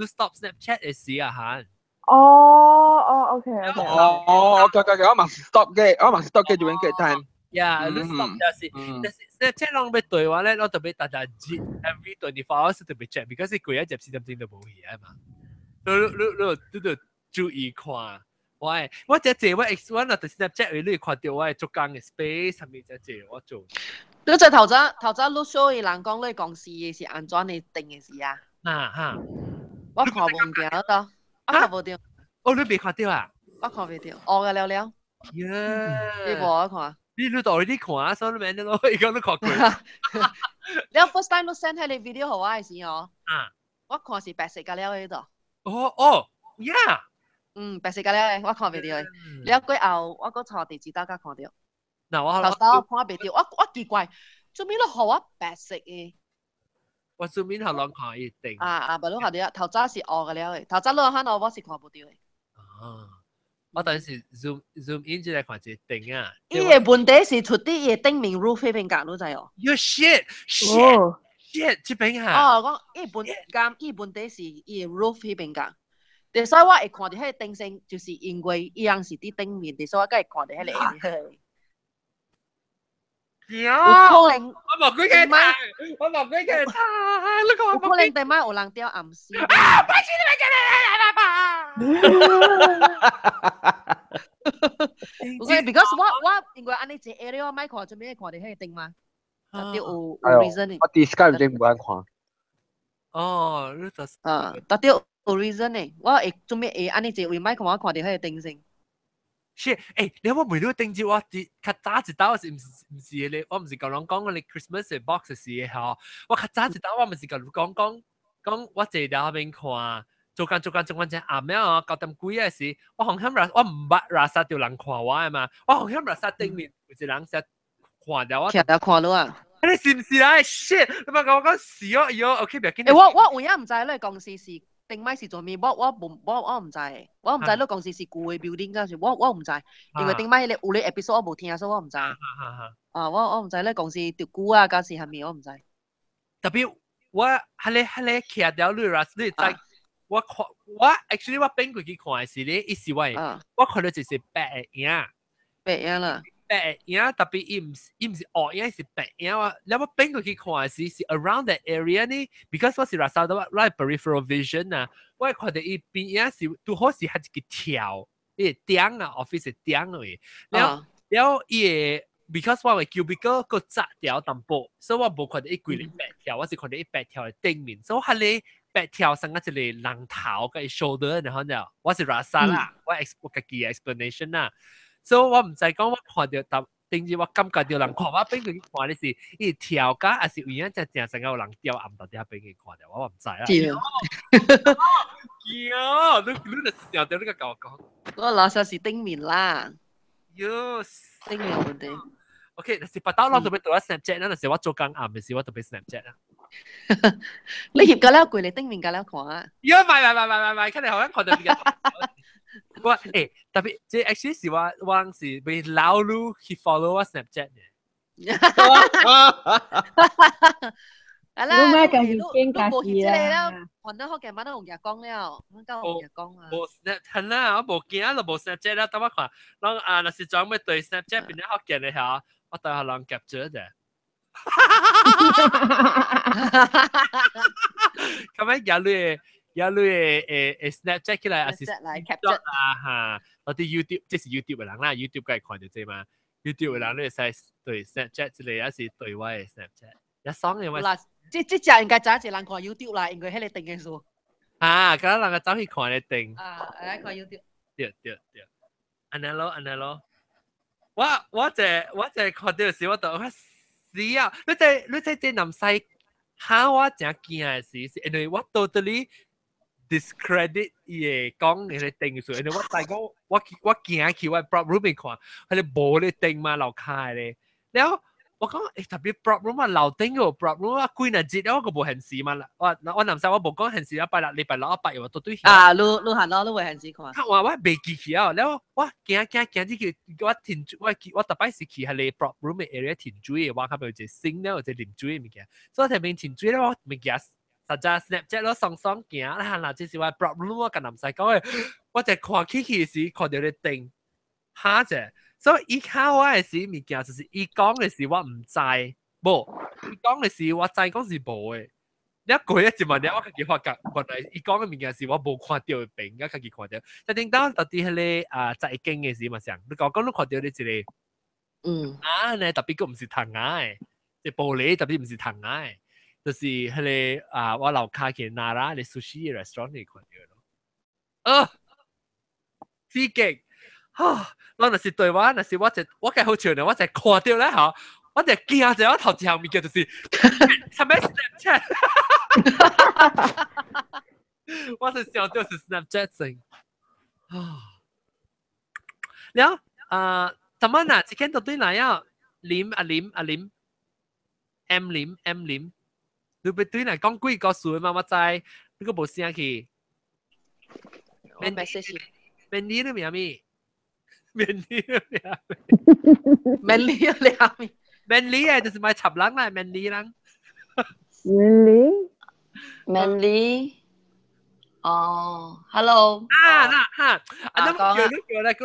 stop Snapchat 嘅時啊嚇。OK。我咪 stop 嘅，我咪 stop 嘅 during 嘅 time。Yeah，你 stop 就是 Snapchat 啷俾對話咧，我特別大接 every 24 hours 特別 check，because 佢過一集時針都冇嘢啊嘛。你都注意看。喂，我只借我 X1 啊，就是 Snapchat 你看到我係做工嘅 space 上面只借我做。嗰隻頭仔錄 show 嘅人講你講事嘅是安怎你定嘅事啊？我看唔到到，我看唔到。哦，你未看到啊？我看唔到，我嘅了。你冇看？你到你看啊，所以你咯，而家都看過。你 first time 都 send 喺你 video 好啊，係哦。我看是白色嘅了喺度。哦 ，yeah。白色嘅咧，我看唔到嘅。你一句後，我個坐地址大家看到。嗱，我看唔到，我奇怪，做咩都好啊白色嘅。我做面後兩看一定。唔係看到，頭早是我嘅了嘅，頭早兩看我是看唔到嘅。我等時 zoom in 之嚟看一定啊。呢個問題是出啲嘢頂面 roof 邊間都知哦。You shit，這邊嚇。講呢問題是呢 roof 邊間。所以我會看到迄個頂性，就是因為一樣是啲頂面，所以我梗係看到迄個。有可能我望佢嘅睇，我望佢嘅睇，你講有可能第晚有人掉暗示。because 我因為安尼隻 area 我咪看做咩看到迄個頂嘛。特別有 reason 嘅。我 Discord 已經冇人看。哦，你就是特別有 reason 嘅，我會做咩會安尼一位麥看我看到迄個定性。是，你有冇每年定住我啲較早一道是唔是咧？我唔是講講你 Christmas 嘅 box 嘅時候，我較早一道我唔是講我坐喺後邊看，做緊只阿妹啊，9點幾嘅時，我紅響我唔捌rasa條人看我嘅嘛，我紅響rasa對面有一人實看到我，睇到看到啊！你是唔是啊 ？shit！ 你咪講是哦，喲 ，OK， 唔要緊。我有影唔知你公司是定咪是做咩？我唔知，我唔知你公司是舊嘅 building 嗰時，我唔知，因為定咪你有你 episode 我冇聽，所以我唔知。我唔知你公司條舊啊，嗰時係咪我唔知。特別我係你徛掉你啦，你知我 actually 我邊個去看嘅時咧，一時我看到就是白影，白影啦。白影特別伊唔是黑影，是白影。我邊個去看嘅時是 around that area 呢 ，because 我是 rasa 到 right peripheral vision 啊，我看到伊邊影是都好似係一個跳，伊個頂啊 office 個頂嚟，然後伊個 because 我嘅 cubicle 個窄條淡薄，所以我冇看到伊規個白條，我是看到伊白條嘅頂面，所以係你白條成一個人頭嘅 shoulder，然後呢，我是 rasa 啦，我自己嘅 explanation 啦。所以我唔使講，我看到定住我感覺到人看我邊個去看的是，伊跳架還是有影只正成個人掉暗到底下邊個看到，我唔知啦。你就想到呢個講講。我老實是頂面啦。喲，頂面問題。OK，但是不到我特別做 Snapchat 啦，但是我做工暗嘅時我特別 Snapchat 啦。你翕架了過嚟頂面架了看啊？喲，唔，看你好像看到比較。我特別即係 actually 是我是被老路去 follow 我 Snapchat 嘅。係啦，咩咁驚架事啊？看到好嘅，晚都紅日光了，我講紅日光啊。冇 Snap 啦，我冇見啊，就冇 Snapchat 啦。等我看，嗱是裝咩對 Snapchat 變咗好見嘅嚇，我對下人 capture 啫。咁樣有你Snapchat 起來，還是 capture 啊嚇，我啲 YouTube 即是 YouTube 嘅人啦 ，YouTube 梗係看到啫嘛。YouTube 嘅人你使對 Snapchat 之類，還是對我嘅 Snapchat。一雙嘅話，即隻應該早一人看 YouTube 啦，應該喺你定嘅數。啊，咁人個走去看你定。啊，嚟看 YouTube。對，安尼咯。我就看到時，我就我死啊！你在啲南西嚇我真驚嘅事，因為我 totally discredit 嘢講你定數，因為我大講我驚去我 prop room 面看，佢哋冇你定嘛樓下咧，然後我講特別 prop room 啊樓頂個 prop room 啊貴人節，我個冇現時嘛啦，我南西我冇講現時禮拜六又話到對啊，你行咯，都會現時看。我未記起啊，然後我驚啲叫我停我特別是去係你 prop room 嘅 area 停住嘅話，佢咪有隻星咧，或者啉水嘅物件，所以睇邊停住咧，我物件。實在 Snapchat 咯，爽行啦，嗱，即是話 problem 我跟唔使講嘅，我就看起時看到你定嚇啫，所以依家我嘅時物件就是伊講嘅時我唔知，冇伊講嘅時我知講是冇嘅，你一句一字問你，我自己發覺原來伊講嘅物件是我冇看到嘅病，我自己看到，就等到啲係你在經嘅時嘛上，你講你看到你一個，你特別個唔是藤嘅，即玻璃特別唔是藤嘅。就是迄個我樓下嘅娜拉嘅 sushi restaurant 嚟看到咯。刺激！我若是對我，若是我嘅好笑呢，我就看到咧嚇，我就驚咗我頭前後面嘅就是係咪 Snapchat？ 我是想到是 Snapchat 先。然後怎麼呢？之前到對嚟啊，林 M 林。你被對嚟講幾個數嘛？我知，你個冇聲去。message。Mandy 你名咩 ？Mandy 啊，就是買插人啦，Mandy 人。Mandy。哦 ，hello。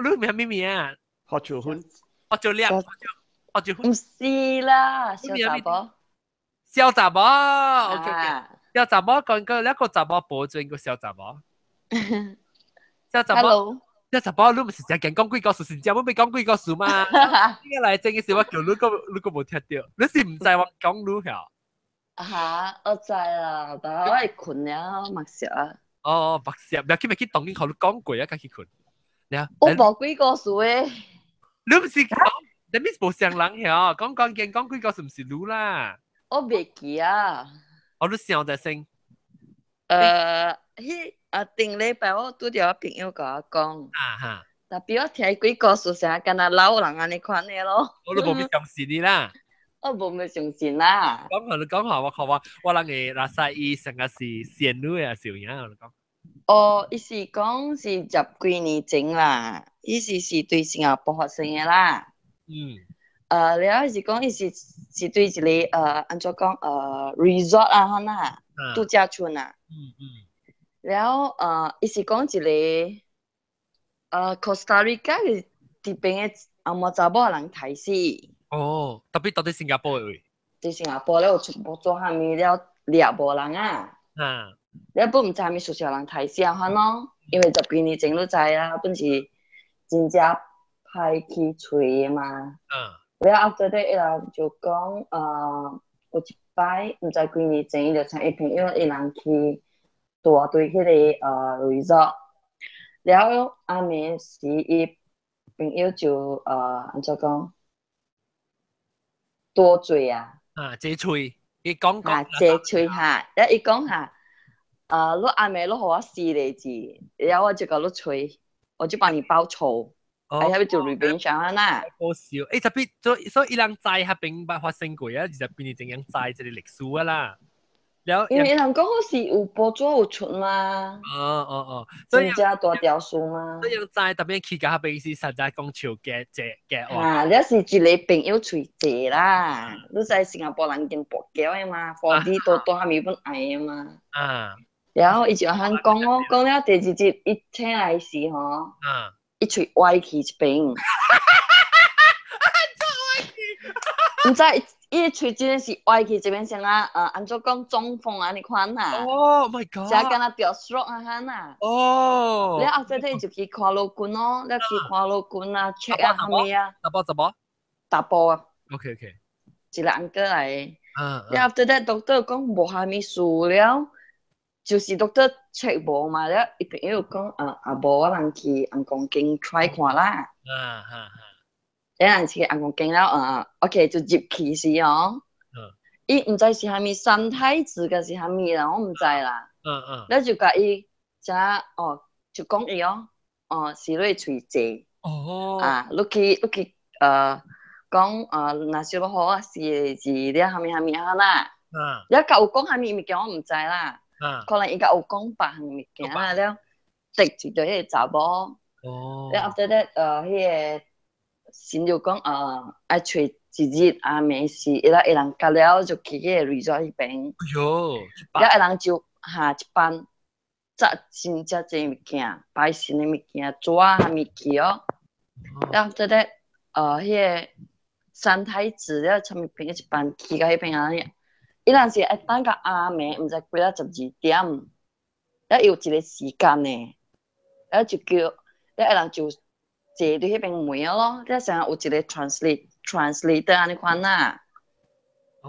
你名咩名啊？何兆坤。何兆亮。唔是啦，小雜寶。小雜寶 ，OK， 小雜寶講個一個雜寶寶，做一個小雜寶。小雜寶一查甫你唔是成日講幾個數，新加坡未講幾個數嘛？呢個嚟正嘅時候，我叫你個冇聽到，你是唔知我講你㗎？嚇，我知啦，但係我係困了，默食啊。哦，白石，唔要去當緊佢講過啊，家去困。我冇幾個數誒。你唔是講，你咪冇上人㗎，講幾個數唔是你啦。我未記啊。我都想在先。頂禮拜我拄着我朋友甲我講，哈，特別我聽幾個數成敢若老人安尼款誒咯。我都冇咩相信你啦。我冇咩相信啦。講下，我人嘅拉薩伊成個是仙女啊，小樣我講。哦，伊是講是10幾年前啦，伊是對新加坡發生嘅啦。然後是講伊是對一個安怎講resort 啊，嚇啦，度假村啊。然後伊是講一個Costa Rica 嘅啲邊嘅阿莫查某人睇死。哦，特別到底新加坡嘅。在新加坡咧，有全部做蝦米了獵無人啊。你本唔知蝦米熟悉人睇死啊，嚇咯，因為10幾年前都知啦，本是真正歹去吹嘅嘛。然後 after that 伊人就講有一擺唔知幾年前，伊就請伊朋友伊人去大對迄個resort，然後暗暝時伊朋友就安怎講多嘴啊。借吹，伊講借吹下，然後伊講下你暗暝你互我4個字，然後我就甲你吹，我就幫你報仇。哎呀，就revenge啊啦！好笑，特別所以伊人知下並不發生過啊，20幾年前人知這個歷史啊啦。因為人講好是有報紙有出嘛。所以真正大條數嘛。所以人知特別去甲下邊是實在講笑嘅你是一個朋友吹謝啦，你知新加坡人見博繳嘅嘛，40多蝦米本愛嘅嘛。然後伊就喊講我講了第2集，伊請來時吼。一吹歪去一邊，唔知伊吹真係是歪去一邊先啊！安怎講中風啊？你看啊？Oh my god！成敢若掉 stroke 啊嚇呐！你後尾你就去看老君咯，你去看老君啊 ，check 啊蝦米啊？大波啊 ！OK， 一個安哥來，你後尾咧 doctor 講無蝦米事了。就是 doctor check 無嘛，了伊朋友講無我人去紅光鏡 try 看啦。人去紅光鏡了OK 就入去時哦。伊唔知是蝦米三太子嘅是蝦米啦，我唔知啦。了就甲伊就講伊是你喙舌。你去講若是要互我4個字，你蝦米啊啦。了甲有講蝦米物件我唔知啦。可能伊甲有講別項物件啦，了直住對迄個查某，了 after that 迄個先就講愛找1日暗暝時，伊人甲了就去迄個 resort 迄邊，了伊人就下一班，摘真正濟物件，擺新嘅物件，紙啊蝦米去哦，了 after that 迄個三太子了參物邊一班去到迄邊啊。伊人是會等到暗暝，毋知幾多12點，了有一個時間呢，了就叫，了伊人就坐對迄邊門咯，了成有一個 translator 安尼款啦，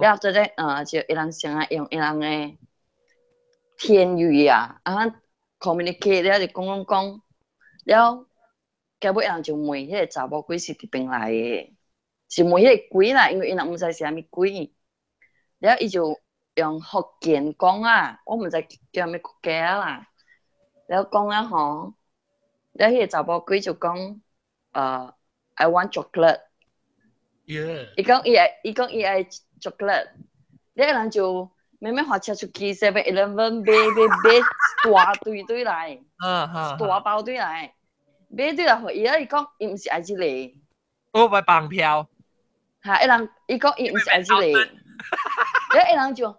了後咧就伊人成用伊人嘅天語啊，communicate 了就講，了結尾伊人就問迄個查某鬼是佇邊來嘅，是問迄個鬼啦，因為伊人毋知是蝦米鬼。然後伊就用福建講啊，我唔知叫咩國家啦。然後講啊吼，然後迄個查某鬼就講I want chocolate。伊講伊愛 chocolate， 然後人就慢慢發車出去 7-Eleven 買大堆來，大包堆來，買堆來互伊，伊講伊毋是愛即個。買綁票。嚇！伊講伊毋是愛即個。然後人就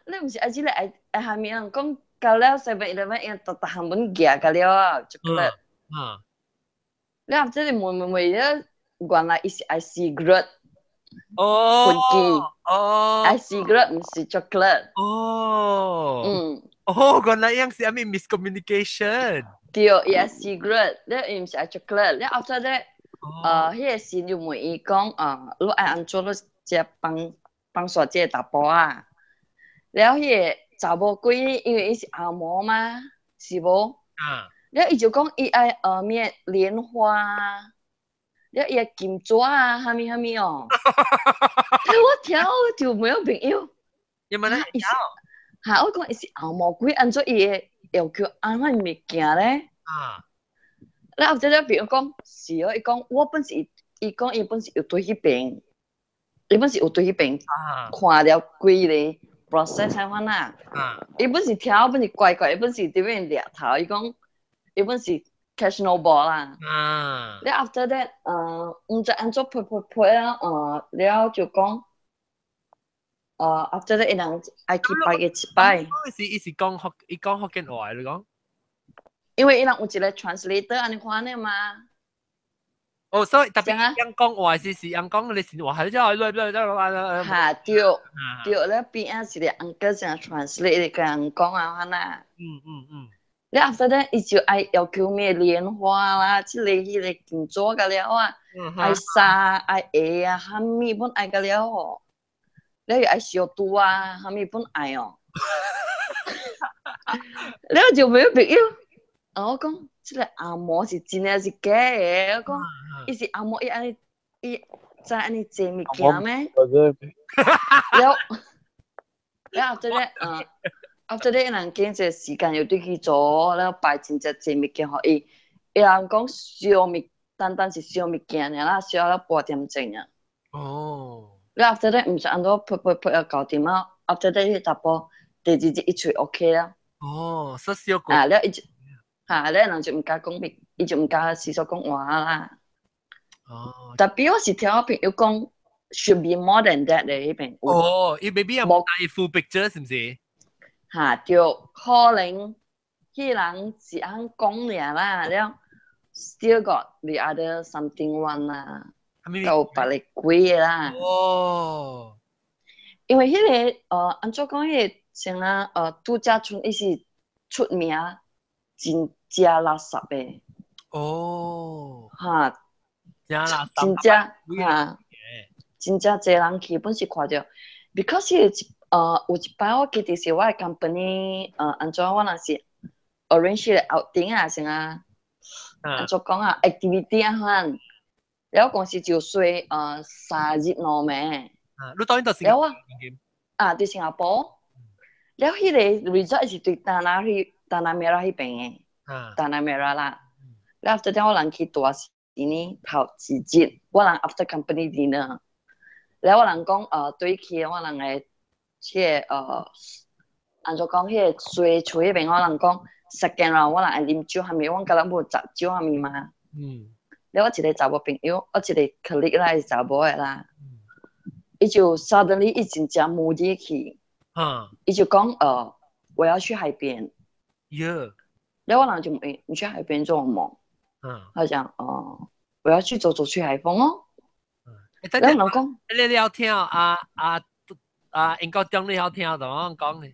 你唔是愛即個愛蝦米人講到了7-Eleven，因逐項本寄到了chocolate。你後即個問了，原來伊是愛 cigarette。分機。愛 cigarette 唔是 chocolate。哦，原來樣是咪 miscommunication。對，伊係 secret，你唔是 chocolate，你 after that，迄個時就問伊講，你愛安怎你只幫煞這大波啊？然後迄個查某鬼，因為伊是阿嬷嘛，是無？然後伊就講伊愛咩蓮花啊，然後伊係金紙啊，蝦米哦。我聽就沒有朋友。有冇咧？嚇！我講伊是阿嬷鬼，按照伊個要求安怎物件咧？然後即個朋友講是哦，伊講我本是伊講伊本是有對迄邊，伊本是有對迄邊看了規個 process 係款啊。伊本是聽，本是怪，伊本是對面掠頭，伊講伊本是 catch no ball 啦。然後 after that，唔知安怎配啊，然後就講。after that 伊人愛去拜嘅一拜。伊是講伊講福建話，你講？因為伊人有一個 translator 安尼看呢嘛。哦，所以特別人講話是人講你是話係即係嚇對咧邊啊是咧 uncle 成 translate 你跟人講啊看啦。你 after that 伊就愛要求咩蓮花啦，即個迄個金紙個了啊，愛沙愛鞋啊，蝦米本愛個了哦。你又愛小肚啊，蝦米本愛哦。然後就冇朋友，我講，即個阿嬷是真嘅是假嘅？我講，伊是阿嬷，伊在安尼做物件咩？然後 after that，after that，人經濟時間又對佢做，然後擺真正做物件，互伊人講小物，單單是小物件啦，小了8點鐘啊。哦。你 after that 唔使按到配要搞掂啊 ，after that 去打波，第二日一出 OK 啦。哦，實小個。你你人就唔敢講別，伊就唔敢時數講話啦。哦。特別我是聽我朋友講 ，should be more than that 咧呢邊。哦，伊 maybe 有冇帶 full picture 是唔是？嚇，就可能迄人是肯講爾啦，了 still got the other something one 啦。有別嚟貴啦。哦。因為迄個按怎講迄個像度假村，伊是出名真正垃圾嘅。哦。嚇。真垃圾。真正嚇。真正濟人去本是看到 ，because 有一擺我記得是我嘅 company 按怎我若是 arrange 嘅 outing 啊，像按怎講啊 activity 啊款。แล้ว公司就睡3日2暝。你當然到新加坡。對新加坡。แล้ว迄個 resort 是對達那美拉迄邊嘅，達那美拉啦。แล้ว after that 我人去大市呢頭一日，我人 after company dinner。แล้ว我人講對去我人嘅迄個按怎講迄個水厝迄邊我人講 second round 我人愛啉酒，係咪？我覺得冇雜酒係咪嘛？แล้ว我一個查某朋友，我一個 colleague 啦，是查某嘅啦，伊就 suddenly 伊真正moody去，伊就講我要去海邊，แล้ว我人就問你去海邊做乜？他講我要去走去海風哦。แล้ว我講你聊天應該將你聊天就我講你，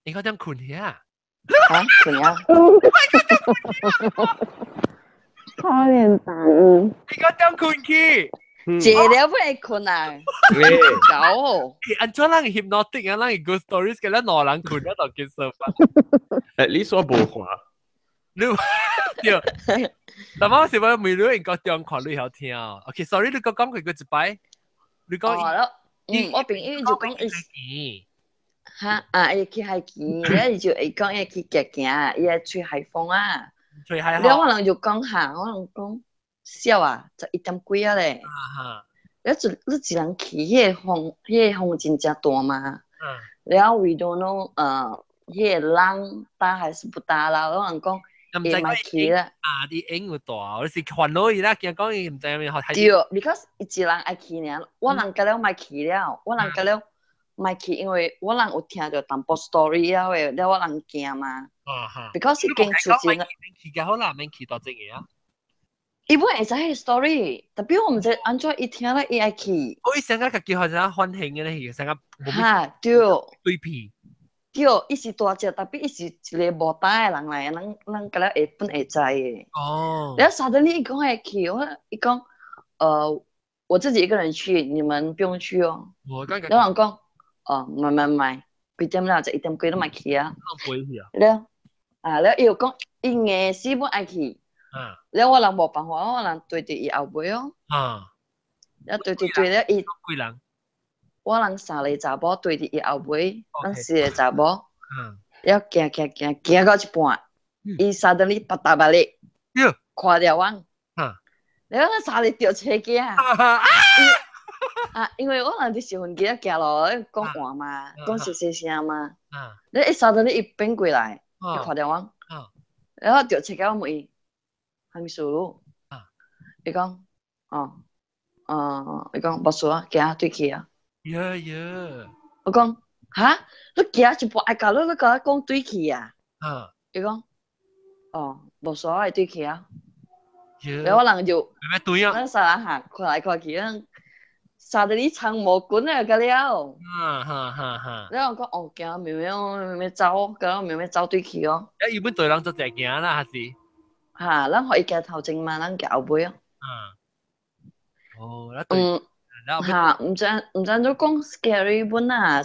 應該將困起啊？啊，困啊！差點大。你個當困去，借了不會困啊？搞，按怎人 hypnotic 啊，人 good stories 嘅咧，兩人困喺度結束。At least 我冇話。你對，但我是話每女應該當看你好聽啊。OK，sorry， 你講佢個一擺，你講。我朋友就講伊。嚇伊去海邊，然後就會講伊去行，伊係吹海風啊。แล้ว我人就講下，我人講笑啊，11點幾啊咧。แล้ว你一人去，迄個風真正大嘛。แล้ว we don't know 迄個浪大還是不大啦。我人講會咪去啦。啲影會大，你是煩惱伊啦，見講伊唔知咩學睇。對 ，because 一人愛去呢，我人個了咪去了，我人個了。咪去，因為我人有聽到淡薄 story 了嘅，了我人驚嘛。because 已經出現啦。去嘅好難，免去到這個啊。伊本會知迄 story，特別我唔知安怎伊聽了伊愛去。我以前個叫好像歡慶嘅咧，成個。嚇，對。對皮。對，伊是大隻，但係伊是一個無帶的人嚟，咱個咧會本會知嘅。哦。然後suddenly伊講會去，伊講，我自己一個人去，你們不用去哦。然後人講，唔係，幾點啦？就1點幾都咪去啊。然後伊又講，伊硬死本愛去。然後我人冇辦法，我人對住伊後尾哦。然後對了伊。幾人？我人3個查某對住伊後尾，咱4個查某。然後行到一半，伊suddenly拔大把力，看到我。然後咱3個掉車機啊！因為我人啲小分機啊，行路講話嘛，講細聲嘛。然後伊suddenly伊變過來，伊看到我，然後掉車機我問伊，係咪數路？伊講，伊講冇數啊，行對去啊。我講嚇，你行一半愛教你甲我講對去啊？伊講，冇數啊，對去啊。然後人就，咱3人行看來看去，殺到你長毛管啊個了。然後我講，驚慢慢走，咁慢慢走對去哦。一般對人就隻行啦，還是？咱可以行頭前嘛，咱行後尾哦。唔知你講 scary 本啊？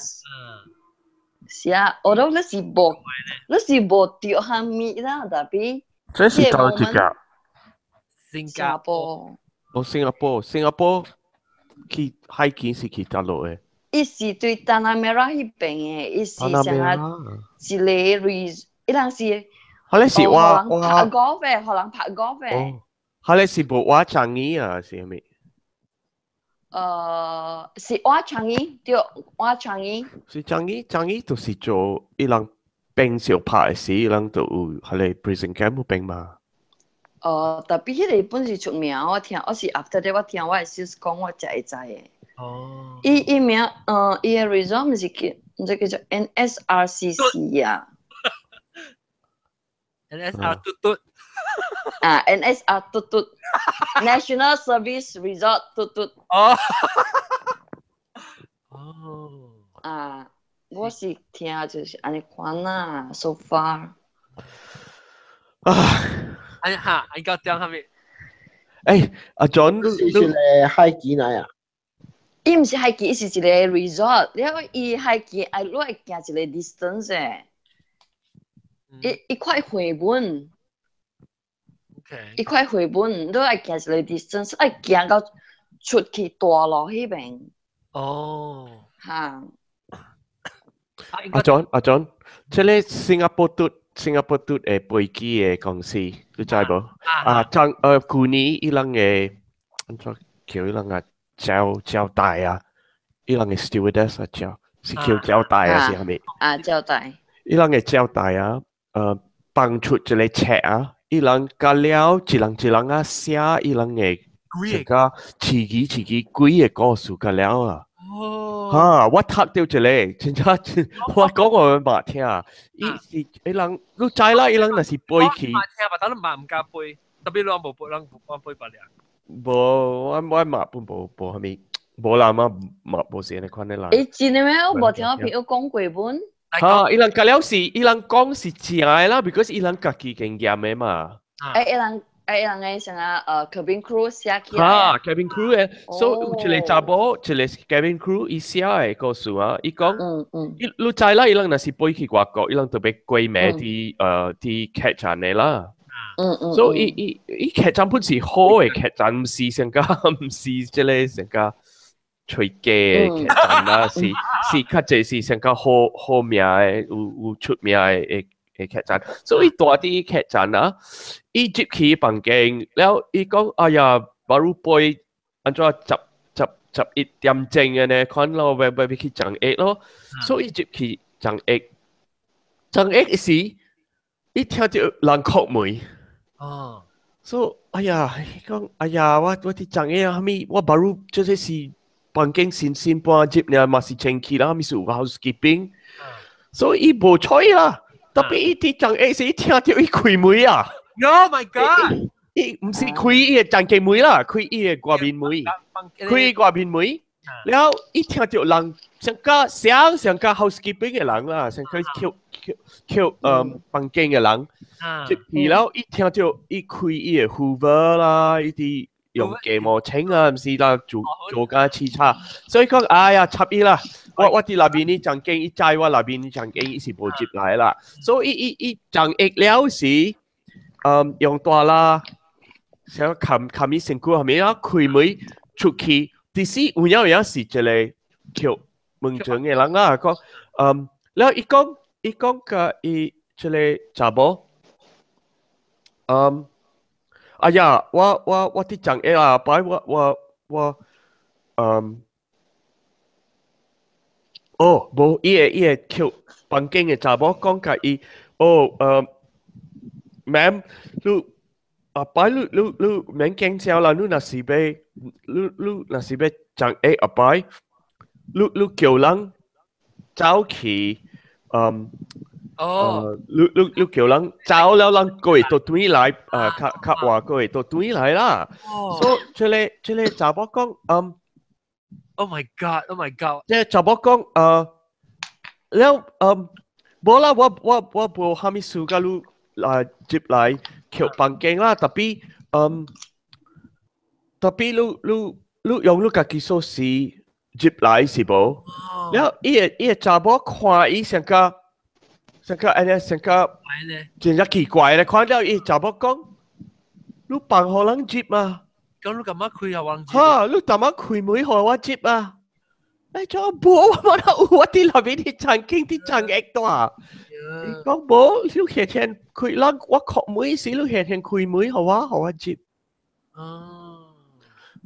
是啊，我都你是無掉下面啦，特別。這是到幾個？新加坡。新加坡去海景是去倒落嘅。伊是對丹拿梅拉迄邊嘅，伊是像啊一個 res， 伊人是。佢哋是話拍golf嘅，可能拍 golf 嘅。佢哋是冇話長衣啊，是咪？是話長衣，對，話長衣。是長衣就是做伊人冰小拍嘅時，伊人就佢哋 prison camp 冰嘛。特別迄個本是出名，我是 after that 我聽我嘅師講，我才會知嘅。伊名伊嘅 resort 唔是叫做 NSRCC 啊。NSR 嘟嘟。NSR 嘟嘟 National Service Resort 嘟嘟。我是聽就是安尼看啦 ，so far。你講點下面？阿 John， 你是嚟海基嚟啊？伊唔是海基，伊是一個 resort。然後伊海基，你會行一個 distance 嘅。伊塊回本。一塊回本，都係行一個 distance， 係行到出去大路迄邊。阿 John， 即係新加坡嘟嘅飛機嘅公司，你知無？舊年伊人嘅，叫伊人啊招待啊，伊人嘅 stewardess 啊是叫招待啊，是係咪？招待。伊人嘅招待啊，幫出一個車啊。伊人教了一人啊寫伊人嘅一個自己幾個故事教了啊！我讀到一個，真正我講我冇聽啊！伊人你知啦，伊人那是飛去。聽，但係唔敢飛，特別人冇飛不了。無，我冇係咪？無啦嘛，冇時你看你啦。真嘅咩？我冇聽我朋友講過本。伊人教了是，伊人講是正嘅啦 ，because 伊人家己經驗嘅嘛。伊人嘅像cabin crew 寫起來。cabin crew 嘅，所以有一個查某，一個 cabin crew 伊寫嘅故事啊，伊講，你知啦，伊人若是飛去外國，伊人特別貴名啲劇站嘅啦。所以伊劇站本是好嘅劇站，唔是成個唔是即係成個。吹雞嘅劇站啦，是較濟是成個好名嘅，有出名嘅劇站。所以大啲劇站啊，伊接起房間，然後伊講：哎呀，巴魯貝安怎11點鐘嘅呢？看到會去張egg咯。所以接起張egg時，伊聽到人哭梅。所以哎呀，伊講：哎呀，我啲張egg啊，咪我巴魯即係是。房間新搬入呢，嘛是前期啦，咪是有 housekeeping， 所以伊無吹啦。特別伊啲張egg時聽到伊開門啊 ！Oh my god！ 伊唔是開伊嘅張記門啦，開伊嘅掛面門，開掛面門，然後一聽到人上加 housekeeping 嘅人啦，上加房間嘅人，然後一聽到一開伊嘅 Hoover 啦，一啲用芥末青啊，唔是啦，做緊黐叉，所以講哎呀插伊啦，我啲那邊啲張經一齋，我那邊啲張經一時冇接來啦，所以一張一了時，用大啦，想冚伊身軀後面啊，開門出去。第四有樣是一個叫門長嘅人啦，講然後伊講個伊一個查某，哎呀，我啲講嘢啊，擺我無伊個叫房間嘅查某講個伊ma'am 你。擺你免驚笑啦！你若是要將阿擺，你叫人走去，你叫人走了，人過嚟到對來，較話過嚟到對來啦。所以這個查某講，Oh my god！ 這查某講了無啦，我無蝦米事甲你接來。橋房間啦，特別你用你家己手勢接來是無？然後伊個查某看伊上加安尼上加真係奇怪咧，看到伊查某講，你幫互人接啊？咁你幹嘛開互人接？嚇！你幹嘛開門互我接啊？哎，做無我有我啲內邊啲張經啲張額大。你講無，你閒閒開人，我學妹時你閒閒開門，好我接。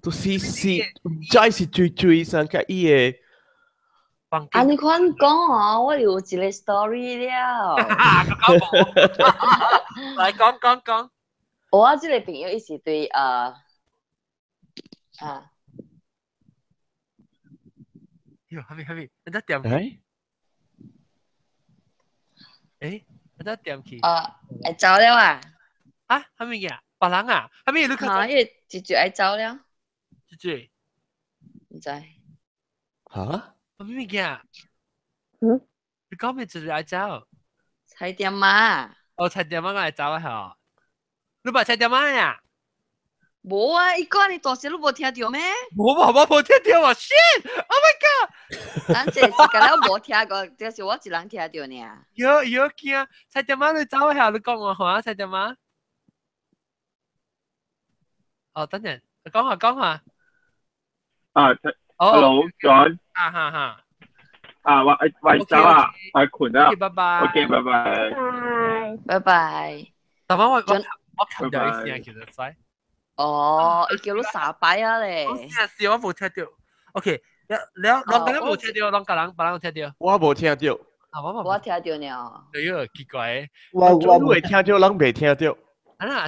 就是唔知是最上嘅伊個。啊，你看講哦，我有一個 story 了。來講。我這個朋友伊是對喲，係咪？你得點？誒，你得點去？會走了啊？啊，係咪呀？別人啊？係咪你看？因為姐姐會走了。姐，唔知。嚇？係咪呀？你講咩姐姐會走？菜店嘛。菜店嘛，我會走啊！嗬。你把菜店嘛呀？冇啊！伊講你大聲，你冇聽到咩？冇聽到啊 ！Shit！Oh my god！咱這是個了冇聽過，就是我一人聽到呢。有驚！菜店嘛，你走下，你講我嚇菜店嘛？等陣，講下。Hello John。哈。喂走啊，喂困啊。拜拜。OK， 拜拜。拜拜。但係我琴日嘅事其實使。伊叫你傻擺啊咧！是我冇聽到。OK，你冇聽到，別人有聽到。我冇聽到。我聽到呢。哎呀，奇怪。我會聽到，人未聽到。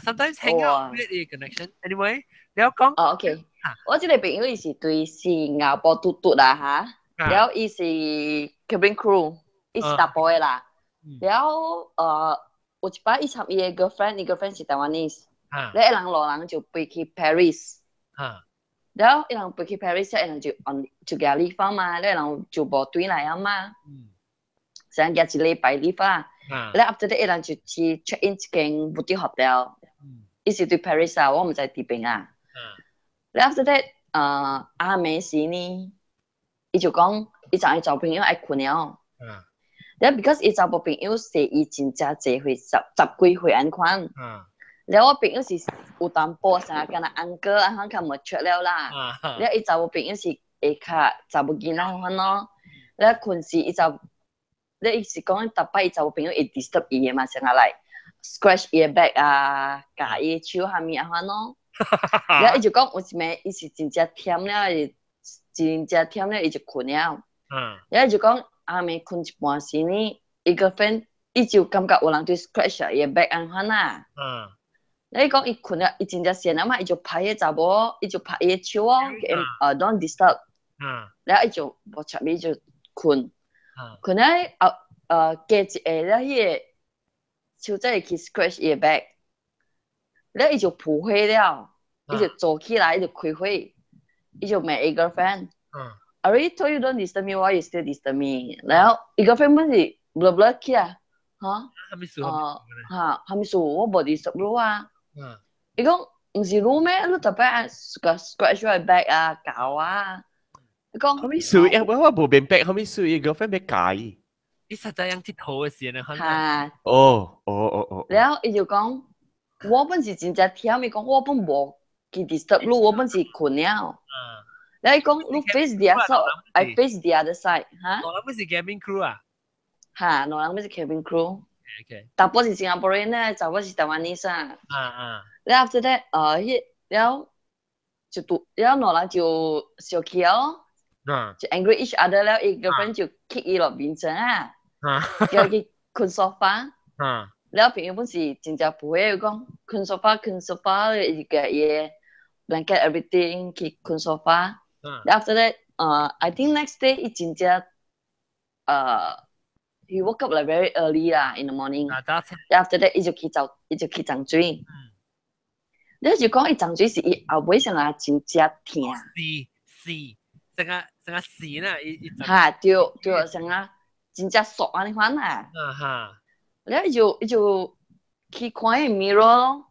sometimes hang out with the connection. Anyway， 你有講？OK， 我這個朋友伊是對新加坡嘟嘟啦嚇，然後伊是 cabin crew，伊是大波嘅啦。然後有一擺伊參伊嘅 girlfriend，是台灣人。แล้วไอ้หลังหล่อหลังจะไปที่ปารีสแล้วไอ้หลังไปที่ปารีสไอ้หลังจะแกลีฟ้ามาแล้วไอ้หลังจะบอกตัวไหนอ่ะมาแสดงแกจะเลยไปลีฟ้าแล้ว after that ไอ้หลังจะที่ check in ที่บุตรโฮเทลอีสิที่ปารีสอ่ะว่ามันจะที่เป็นอ่ะแล้ว after that อาเมซี่นี่อีจะ講อีจะให้เจ้า朋友ไอ้คนแล้วแล้ว because อีเจ้า朋友是以前จะเจอ會十幾歲安款แล้ว我朋友是有淡薄成日跟阿安哥安康看冇出了啦，แล้ว伊查某朋友是會較查某囡仔款咯，แล้ว困時伊查，แล้ว伊是講特擺伊查某朋友會 disturb 伊嘅嘛，成日嚟 scratch 伊嘅 back 啊，夾伊嘅手下面啊款咯，แล้ว伊就講有一暝伊是真正忝了，伊就困了，แล้ว伊就講阿暝困一半時呢，伊個 friend 伊就感覺有人對 scratch 伊嘅 back 安款啊。你講伊困了，伊真正閒啊嘛，伊就拍伊查某，伊就拍伊嘅手don't disturb。然後伊就無插伊就困咧加一下咧，迄個手仔會去 scratch 伊嘅 back。然後伊就撲火了，伊就坐起來，伊就開火，伊就罵伊 girlfriend。already told you don't disturb me, why you still disturb me? 然後伊個 friend 本是 blah blah 起啊，嚇，係咪數我冇 disturb 你啊？伊講唔是你咩？你特別scratch 我 back 啊，搞啊！伊講係咪數？我冇變 back，係咪數？伊個 friend 咩解？伊實在樣鐵頭嘅事呢，嚇。哦。然後伊就講，我本是真正聽伊講，我本冇去 disturb 你，我本是困了。然後伊講，你 face the other side，I face the other side，嚇。我諗係 cabin crew 啊。嚇，我諗係 cabin crew。大波是新加坡人咧，就我是台灣人啊。然後 after that，然後就讀，然後兩人就小氣咯，就 angry each other แล้วอีก girlfriend 就 kick 伊落面上啊，叫佢困 sofa。แล้ว朋友本是真正不會講困 sofa，伊個嘢 blanket everything 去困 sofa。After that, I think next day 伊真正he woke up like very early lah in the morning. After that 伊就去浸水。你就講伊浸水是伊後尾上啊真正痛。成個屎呢？嚇，對，成個真正索安尼款啊。然後伊就去看伊 mirror 咯。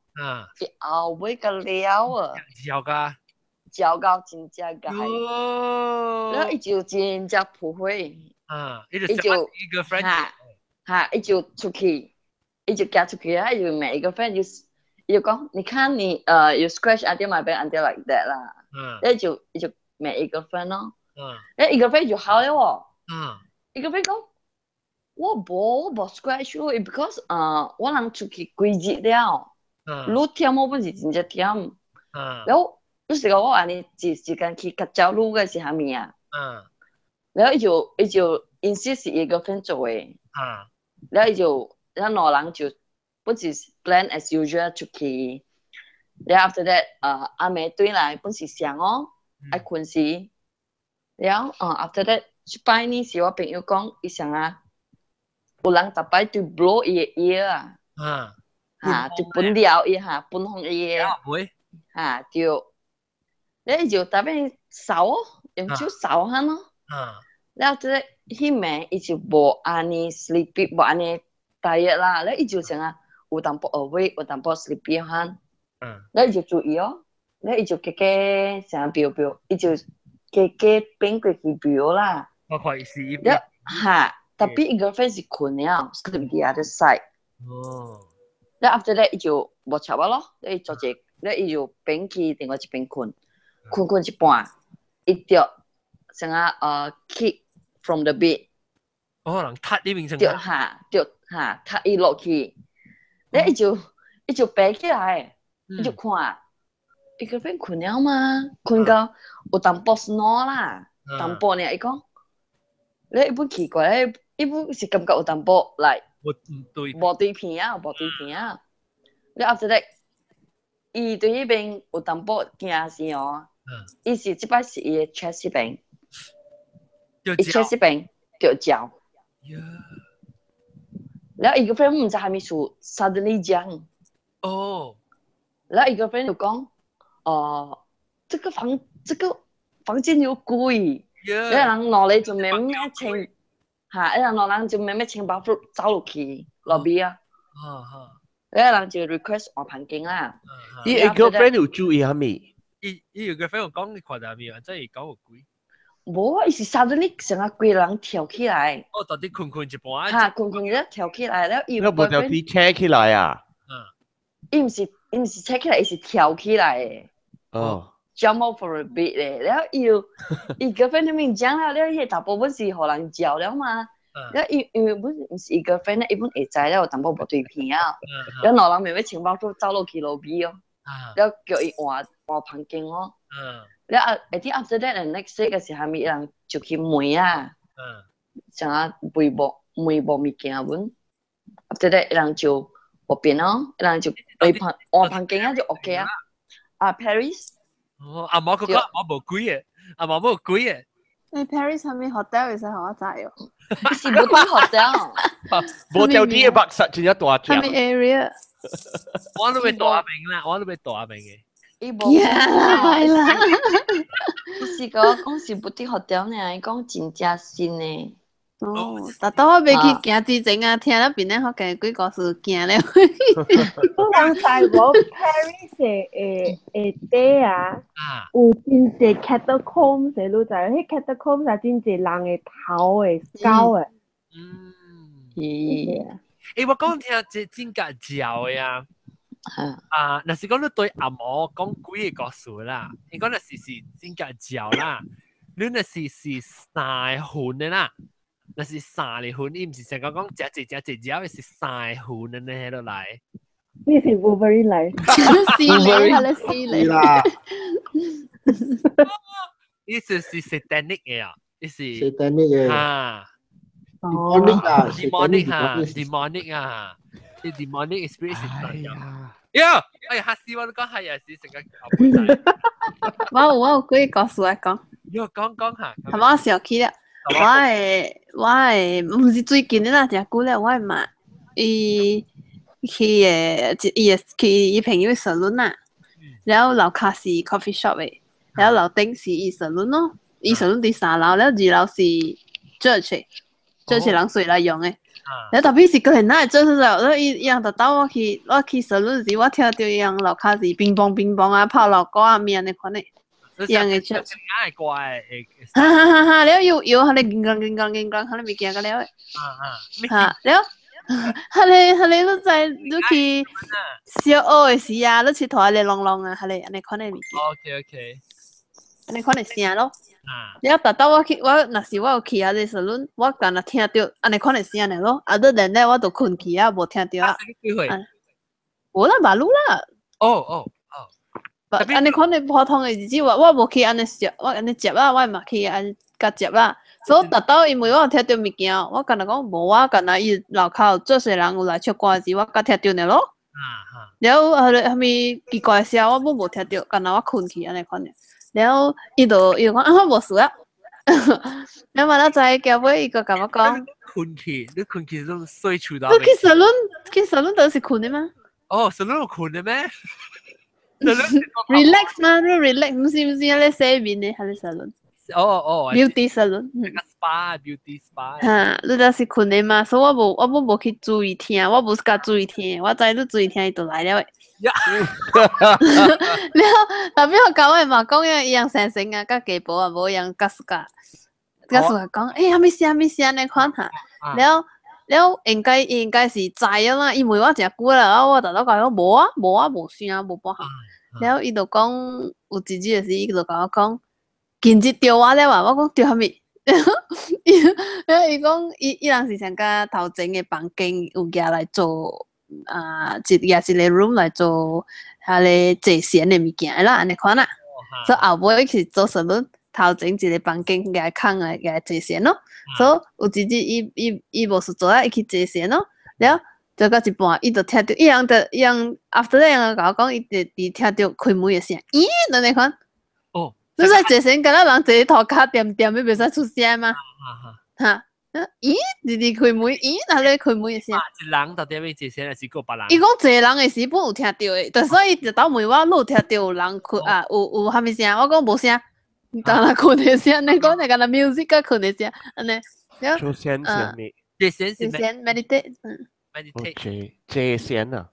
佢後尾個了啊。照到真正解，然後伊就真正後悔，伊就伊就出去，伊就嫁出去啊！伊就每一個 friend 伊就講，你看你you scratch until my back until like that 啦，然後伊就每一個 friend 咯，然後一個 friend 就好了喎，一個 friend 講，我冇 scratch 你 ，because 我人出去幾日了，你聽我本是真正聽，然後。有時候我話你時間去夾走路嘅是蝦米啊？然後伊就 insist 是伊個 friend 做嘅，然後兩人就本是 plan as usual 出去，然後 after that 阿妹對來本是想哦，愛困時，然後after that 出擺呢時我朋友講，伊想啊，有人特擺對 blow 伊嘅 ear 啊，對本了伊嚇，本紅伊嘅，嚇對。你就特別掃，用手掃下咯。然後咧，迄暝伊就無安尼 sleepy， 無安尼 tired 啦。咧伊就成啊，有淡薄 awake， 有淡薄 sleepy 嚇。咧伊就注意哦，咧伊就加成表，伊就加變過去表啦。我看是。咧嚇，特別伊個 friend 是困了 ，sleep the other side。咧 after that 伊就無插我咯，咧伊做隻，咧伊就變去另外一邊困。困一半，一掉，成個kick from the bed。可能踢呢邊成。掉踢伊落去，咧伊就爬起來，伊就看，伊個 friend 困了嘛，困到有淡薄 snore 啦，淡薄呢，伊講，咧伊本奇怪咧，伊本是感覺有淡薄來，無對片啊，咧 after that。伊對迄邊有淡薄驚死哦，伊是即擺是伊嘅 chest 迄邊，伊 chest 迄邊着腳，然後伊個 friend 唔知係咪數 suddenly jump，然後伊個 friend 就講，這個房間有鬼，然後人落嚟就咩清，嚇，然後人就咩清包袱走落去落邊啊。然後人就 request 我盤經啦。伊個 friend 有注意下咪？伊個 friend 有講你看到未啊？即係講有鬼。冇，伊是suddenly成個鬼人跳起來。到底困一半。嚇，困一跳起來，然後伊個 friend 有車起來啊？伊唔是車起來，伊是跳起來嘅。jump off for a bit 咧，然後伊個 friend 喺面講啦，然後伊大部分是互人叫了嘛。然後因為本唔是伊個 friend 咧，伊本會知咧有淡薄無對片啊，然後人慢慢情報都走落去路邊哦，然後叫伊換環境咯，然後I think after that and next day 嘅時候，咪人就去問啊，想啊問無物件本 ，after that 人就無變咯，人就換環境啊就 OK 啊，Paris，阿媽嗰個阿冇鬼嘅，阿媽冇鬼嘅。你 Paris 係咪 hotel 其實好大喎？是冇啲 hotel， hotel 啲白實真係大隻。係咪 area？我都被大名啦，我都被大名嘅。伊无啦，啦。伊是甲我讲是不伫学掉呢，伊讲真正新呢。哦，但当我未去行之前啊，听了边咧福建几故事惊咧。通常在我 Paris 嘅地啊，有真濟 catacomb 嘅路仔，迄 catacomb 係真濟人嘅頭嘅膠嘅。我講聽即真假照嘅啊。若是講你對阿嬷講幾個故事啦，你講若是真假照啦，你若是三分嘅啦。那是三嚟款，伊唔是成個講只只是三款嘅呢喺度嚟。你是 Wolverine 嚟？係啦。呢是 satanic 嘅啊，呢是 satanic 嘅。嚇。demonic 啊 ，demonic 啊，啲 demonic spirit 係啊。呀，嚇死我！你講係啊，是成個。我有幾個故事啊講。講下。係咪我小氣啦？我係唔是最近的啦，只久咧，我係嘛，伊朋友 salon 啦，然後樓下是 coffee shop 嘅，然後樓頂是伊 salon 咯，伊 salon 第三樓，然後二樓是 church 人水來用嘅，然後特別是個人那做出嚟，我伊樣就到我去 salon 時，我聽到伊樣樓下是乒乓啊，泡老歌啊面嘅款嘅。樣嘅出，係怪哈！แล้วอยู่佢哋กินกัน佢哋ไม่กินกันแล้วแล้ว佢哋都在都去小學時啊，都去同佢哋浪啊，佢哋อันนี้คน哋ไม่กิน OK อันนี้คน哋先咯แล้วแต่到我那時我有去啊啲 salon 我剛才聽到อันนี้คน哋先嚟咯other than that 我都困去啊冇聽到啊我啦馬路啦อันนี้คนใน普通嘅日子我冇去安尼接，我安尼接啦，我嘛去安甲接啦。所以達到因為我聽到物件，我敢若講無啊，敢若伊樓口做些人有來唱歌時，我甲聽到呢咯。然後後面奇怪聲，我冇聽到，敢若我困去安尼款嘅。然後伊就講啊冇事啊。然後我再叫尾伊個甲我講，你困去都睡厝度。你去 salon 都是困嘅嗎？哦 ，salon 困嘅咩？relax 嘛，你 relax 唔是喺洗面嘅，喺 salon。beauty salon。beauty spa。嚇，你都是困嘅嘛，所以我冇去注意聽，我冇甲注意聽，我知你注意聽，伊就來了。然後特別我教我嘛講一樣神聖啊，甲家寶啊，無一樣甲蘇講，還沒寫呢款嚇，然後應該是知啊啦，因為我真久啦，我大佬講無啊，無算啊，無幫下。然後伊就講有一日時，伊就甲我講，近日釣我了啊，我講釣蝦米。然後伊講伊人是想甲頭前嘅房間有夾來做一個 room 來做下咧坐閒嘅物件啦，安尼款啦。所以後尾去做salon，頭前一個房間夾空來夾坐閒咯。所以有一日伊無事做啊，伊去坐閒咯，然後。做到一半，伊就聽到伊樣 after 咧樣甲我講，伊聽到開門嘅聲，咦，安尼款。哦，你在坐先，敢若人坐頭殼掂，你袂使出聲嘛？嚇，咦，直開門，咦，哪裡開門嘅聲？一人到底要坐先，還是個別人？伊講坐人嘅時本有聽到嘅，但所以就到問我，你有聽到有人困啊？有蝦米聲？我講無聲，當然困嘅聲，你講你敢若 music 甲困嘅聲，安尼。出聲係咩？坐先 meditate。借線啊！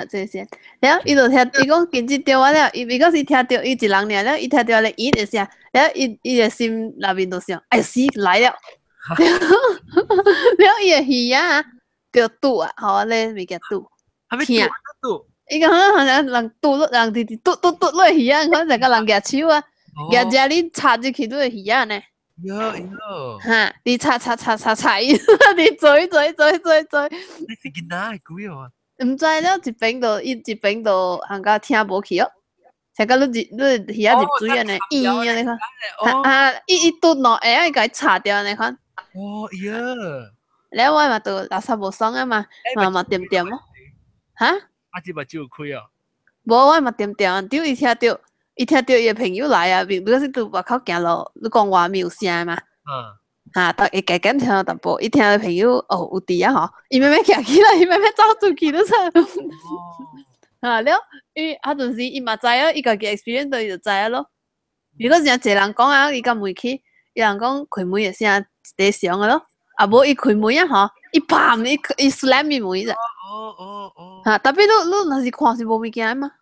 借線，然後伊就聽，伊講近日釣我了，伊嗰時聽到伊一人爾了，伊聽到咧伊嘅聲，然後伊嘅心內面就想，哎死來了，然後伊嘅魚啊，就肚啊，好咧咪叫肚，聽，伊講好像人肚人直肚落魚啊，可能成個人夾手啊，夾隻你插入去都係魚啊呢。嚇！你擦，你嘴。你是見哪係鬼啊？唔知了，一邊度行家聽無去哦。成個你魚啊入嘴啊呢，咦啊你看，伊嘟落下，伊甲伊擦掉你看。哦呀！แล้ว我嘛都垃圾無爽啊嘛點咯。嚇？阿隻目睭有開啊？無我嘛點，屌伊聽到伊嘅朋友來啊，比如說到外口行路，你講話沒有聲嘛？嚇，但係夾緊聽到淡薄，伊聽到朋友有啲啊嗬，伊慢慢行起來，伊慢慢走出去都出。啊，了，陣時伊嘛知啊，伊家己 experience 到伊就知啊咯。如果真係人講啊，伊甲門去，有人講開門嘅聲地上嘅咯，啊無伊開門啊嗬，伊砰伊 slam 伊門啫。嚇，特別你若是看是無物件嘛。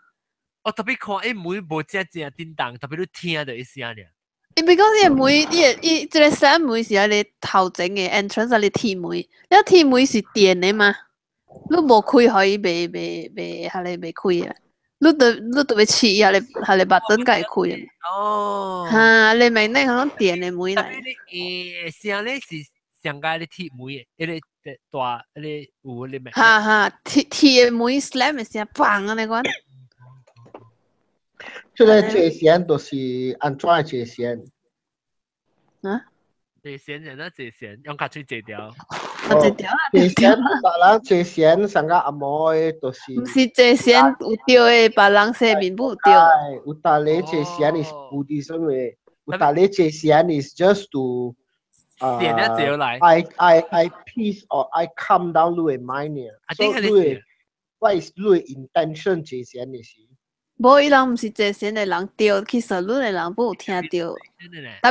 哦，特別看伊門無正叮當，特別你聽到一聲咧。伊because 伊門伊即個 slam 門是喺你頭前嘅 entrance 喺你鐵門，你鐵門是電嘅嘛。你無開可以未係你未開啊！你特別似係你把燈解開啊！哦，嚇，你明你講電嘅門嚟。聲咧是上界你鐵門嘅，一個大一個有你明？嚇，鐵嘅門 slam 嘅聲砰啊！你講。即個界線都是安怎嘅界線？啊？界線就那界線，用卡去界掉。界掉啊！界線，別人界線上個阿毛嘅都是。唔是界線有掉嘅，別人下面冇掉。有大咧界線is Buddhism嘅，有大咧界線 is just to I peace or I calm down 你嘅 mind 嘅。所以你what is 你嘅 intention 界線嘅是？無伊人毋是界線嘅人掉，其實你嘅人冇聽到。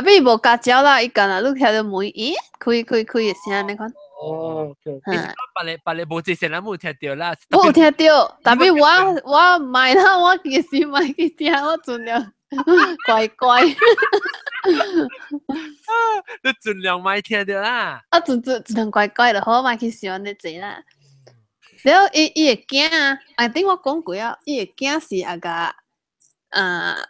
特別無加招啦，伊干那你聽到門咦開嘅聲，你看。哦，別你無界線人冇聽到啦。冇聽到，特別我唔係啦，我其實唔係去聽，我盡量乖乖。你盡量咪聽到啦。我盡量乖乖就好，咪去想你濟啦。然後伊會驚啊！頂我講過啊，伊會驚是啊個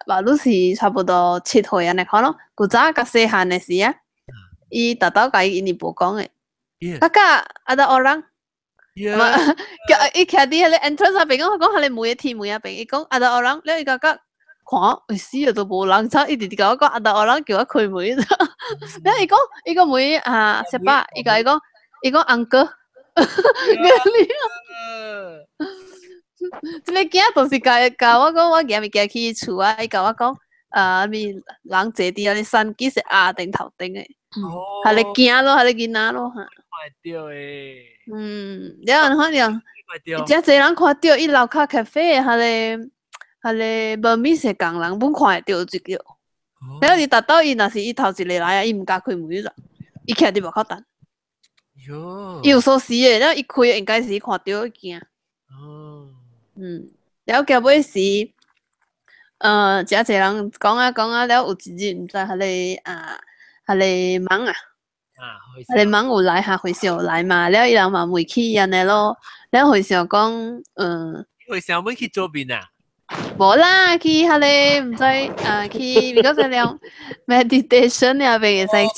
話你是差不多7歲安尼看咯。古早較細漢嘅時啊，伊特登甲伊無講嘅。Kakak ada orang.伊徛佇迄個 entrance 入邊，我講係你每一天每一邊，伊講ada orang，了伊kakak看，死啊都無人出，伊直直甲我講ada orang叫我開門。了伊講門siapa？伊講uncle。即個囝就是教我講，我今日行去厝啊，伊甲我講，咪人坐佇你山機是頂頭頂嘅，係你驚咯，係你囡仔咯嚇。看到誒。了然後樣，真濟人看到，伊樓下咖啡係你無咪是工人本看到一個。了伊達到伊若是伊頭一個來啊，伊毋敢開門咗，伊徛佇門口等。伊有鎖匙嘅，然後伊開應該是看到驚。了後尾是真濟人講啊，了有一日毋知係你忙啊，係你忙有來下會上有來嘛，了伊人嘛未去安尼咯，了會上講會上要去做邊啊？無啦，去迄個毋知去嗰個了 meditation 入邊會使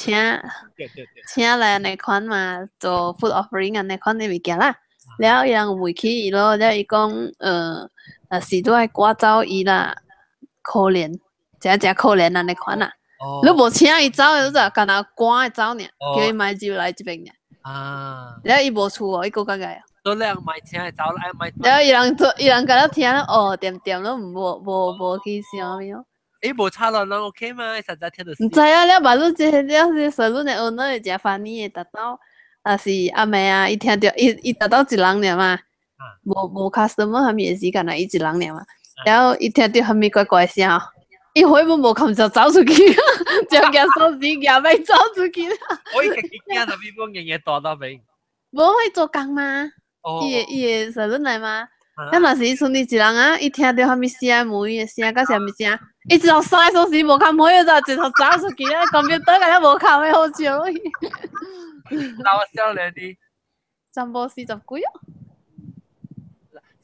請來安尼款嘛，做 food offering 安尼款嘅物件啦。了伊人未去伊咯，了伊講是都係趕走伊啦，可憐，真可憐安尼款啦。你無請伊走，你就干那趕伊走爾，叫伊買就來這邊爾。了伊無厝哦，伊個個個。都兩買請伊走啦，買。了伊人甲咱聽哦，點咯，無去啥物哦。誒，無差咯，人 OK 嘛？實在聽到。唔知啊，了把你這salon 嘅 owner 會真funny嘅，達到。是阿妹啊，伊聽到伊達到一人了嘛，無 customer 下面嘅時間啦，伊一人了嘛，然後伊聽到下面怪怪聲，伊根本無看就走出去，就夾手指夾尾走出去。我以前驚特別講嘢大到邊，無可以做工嘛，伊嘅salon來嘛，咁若是伊剩你一人啊，伊聽到下面聲門嘅聲，甲啥物聲，伊一頭曬手指無看唔開就一頭走出去啦，computer 甲你無看咩好笑。老少年啲，差唔多40幾啊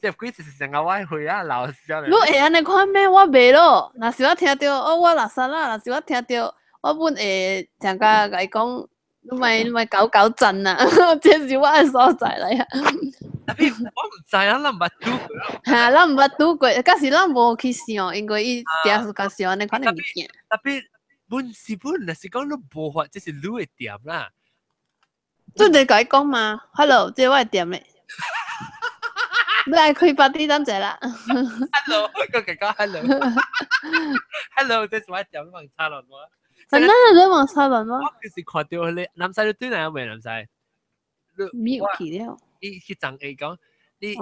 ，40幾就是成個歪去啊，老少年。你會安尼看咩？我袂咯。若是我聽到，我垃圾啦。若是我聽到，我本會成個甲伊講，你咪搞震啊！這是我嘅所在嚟啊。特別我唔知啊，咱唔捌拄過。嚇，咱唔捌拄過，假使咱無去想，因為伊定是甲想安尼款嘅物件。特別本，若是講你無法，這是你嘅點啦。即你甲伊講嘛 ，Hello， 這我係店咧。你來開party等陣啦。Hello， 我講 Hello， 這是我店，你問差輪喎。係咩？你問差輪喎？我就是看到你南西你對哪有未南西？沒有去了。伊去長 A 講，你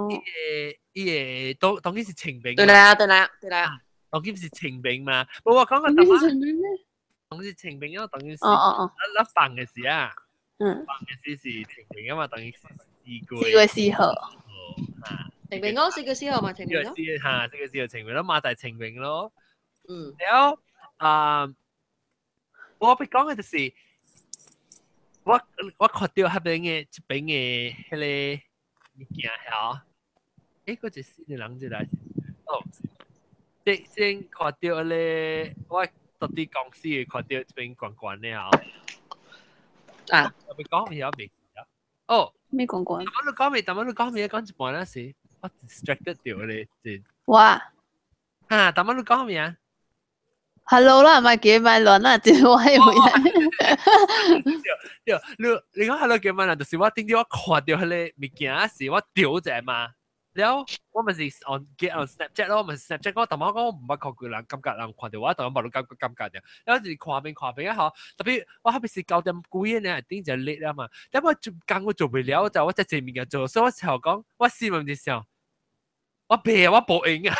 伊個當然是清明。對啦，當然是清明嘛。我講個當然是清明咩？當然是清明啊，當然是哦，放嘅事啊。嗯，放嘅事是清明啊嘛，當然是4月4號。清明咯，4月4號嘛，清明咯。4月4號清明咯，馬大清明咯。嗯。然後我俾講嘅就是，我看到嗰邊嘅一邊嘅迄個物件係嗰隻新嘅人就來，即看到咧，我到啲公司看到一邊關關咧啊。我俾講嘢未？咩關關？但係你講咩？講一半嗰時，我 distracted 掉咧，哇！但係你講咩啊？ Hello 啦，咪叫咪亂啦，電話回來。你講 Hello 叫咪亂，就是我頂啲我看到迄個物件時，我丟者嘛。然後我咪是 on Snapchat 咯，咪 Snapchat 我頭先講我唔捌看過人感覺人看到我，但我冇感覺嘅。然後就是看邊一下，特別我後邊是9點幾呢，頂就 late 啊嘛。但我做唔了，就我在前面嘅做，所以我就講我試問一下。我病我報應啊！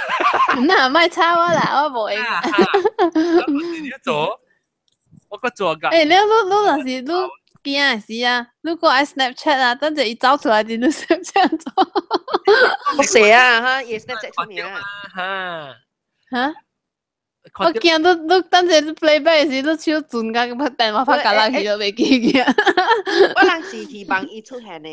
嗱，咪抄我啦，我報應啊！你做，我個做㗎。誒，你若是你驚嘅事啊，你過嚟 Snapchat 啊，等陣伊走出來，你 Snapchat 做。我寫啊，哈，也 Snapchat 出面啊。嚇？我驚你等陣你 playback 時，你手轉個電話發夾落去都未記嘅。我人是希望伊出現呢。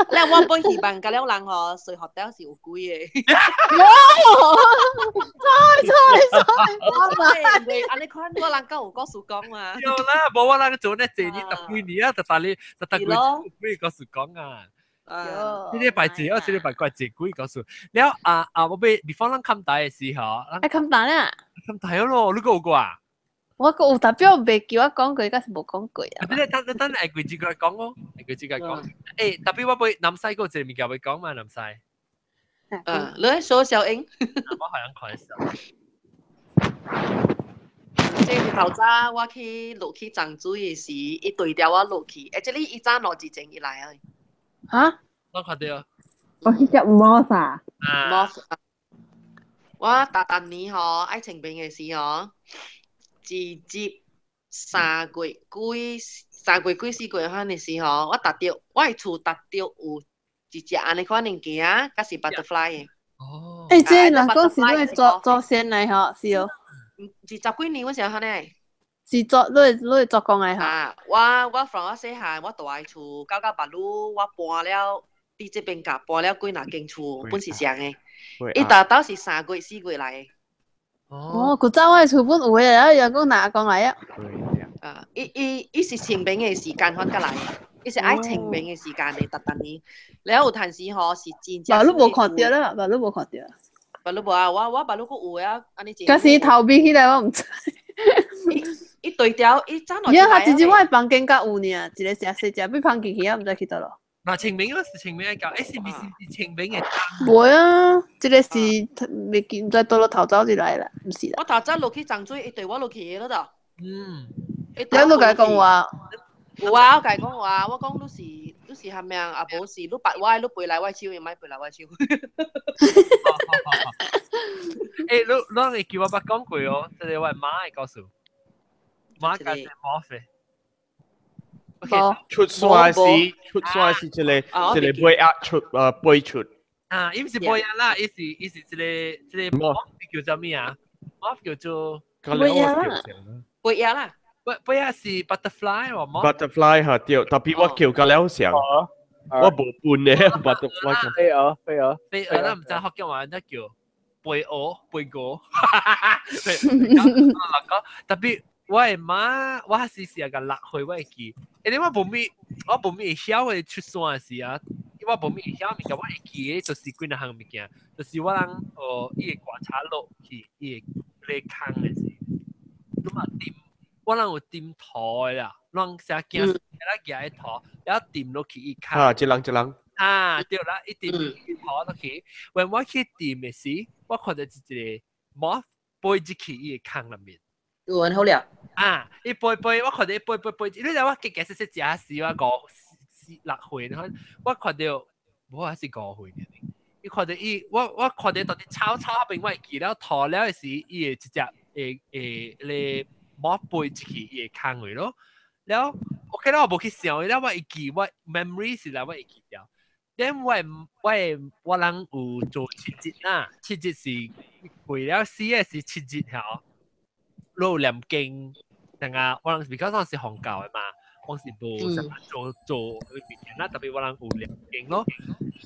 咧，我本希望嗰兩人嗬，睡學屌是有鬼嘅。錯！安尼看我人夠有故事講嘛？有啦，冇我人做呢幾年十幾年啊，就但幾故事講啊。呢啲拜節，呢啲拜怪節鬼故事。แล้ว我俾 before 咱冚大嘅時候，冚大啊？冚大咯，你有過啊？我有代表未叫我講過，而家是冇講過啊。你等係佢自己講咯，係佢自己講。誒，特別我俾南西嗰個字面叫佢講嘛，南西。你喺數小英。我好像看一下。即係頭早我去落去漳水嘅時，一對條我落去，即係你一早落之前一來啊。嚇？我看到。我去食 moss 啊。moss。我逐年嗬愛情病嘅時嗬。自接3月幾4月番嘅時候，我達到我係厝達到有一隻安尼款物件，嗰是 butterfly 嘅。哦。誒，即係人講是你做先嚟嗬，是哦。是10幾年嗰時候呢？是做你做工嚟嗬。我 from 我細漢，我住喺厝九八路，我搬了啲這邊夾搬了幾廿間厝，本是上嘅。伊達到是3月4月嚟嘅。哦，佢走喺厝本有嘅，然後又講哪講嚟啊？伊是清明嘅時間翻過來，伊是愛清明嘅時間嚟特年。然後有陣時嗬是真正。你冇看到啦，你冇看到。你冇啊？我你個有啊，安尼。嗰時頭邊起來我唔知。伊對調，伊爭落。而家下自己我房間甲有呢，一個食食俾放進去啊，唔知去到咯。嗱，清明嗰時清明嘅教，是唔是清明嘅？冇啊，即個是未見，唔知到咗頭早就來啦，唔是啦。我頭早落去漳水，伊對我落去嘅咯度。你都甲講話？有啊，我甲講話，我講你是係咪啊？無是，你白我，你背來我手，唔係背來我手。誒，你叫我捌講過哦，即係我媽嘅告訴，媽教隻魔法。出帥是一個背壓出背出。啊，伊唔是背壓啦，伊是一個魔叫做咩啊？魔叫做背壓啦。背壓啦。背壓是 butterfly 喎魔。butterfly 嚇對，特別我叫個了上，我冇半嘅 butterfly。飛蛾啦，唔知學嘅話得叫背鵝背鵝。特別。我係媽，我係時個落去我會記，因為我冇咩曉嘅出山嘅時啊，我冇咩曉物件，我會記嘅就是幾多項物件，就是我人伊個觀察落去，伊個坑嘅時，咁啊點，我人有點土啦，人成件事咧夾一土，然後點落去伊坑。啊，一人。啊，對啦，一點土落去，when我去點嘅時，我看到一個毛背入去伊個坑裡面。很好料啊！伊背，我看到伊背，你知我結實食食時我講6歲，我看到我還是誤會嘅。你看到我看到到啲炒下邊我記了拖了嘅時，伊會直接你摸背自己伊會坑佢咯。แล้วโอเคแล้ว我冇去想，แล้ว我會記我 memory 是啦，我會記掉。then 我人有做七節啦，七節是為了死嘅是七節條，攞念經，但係我人 because 我是紅教嘅嘛。我是冇成日做去面啦，特別我人有念經咯。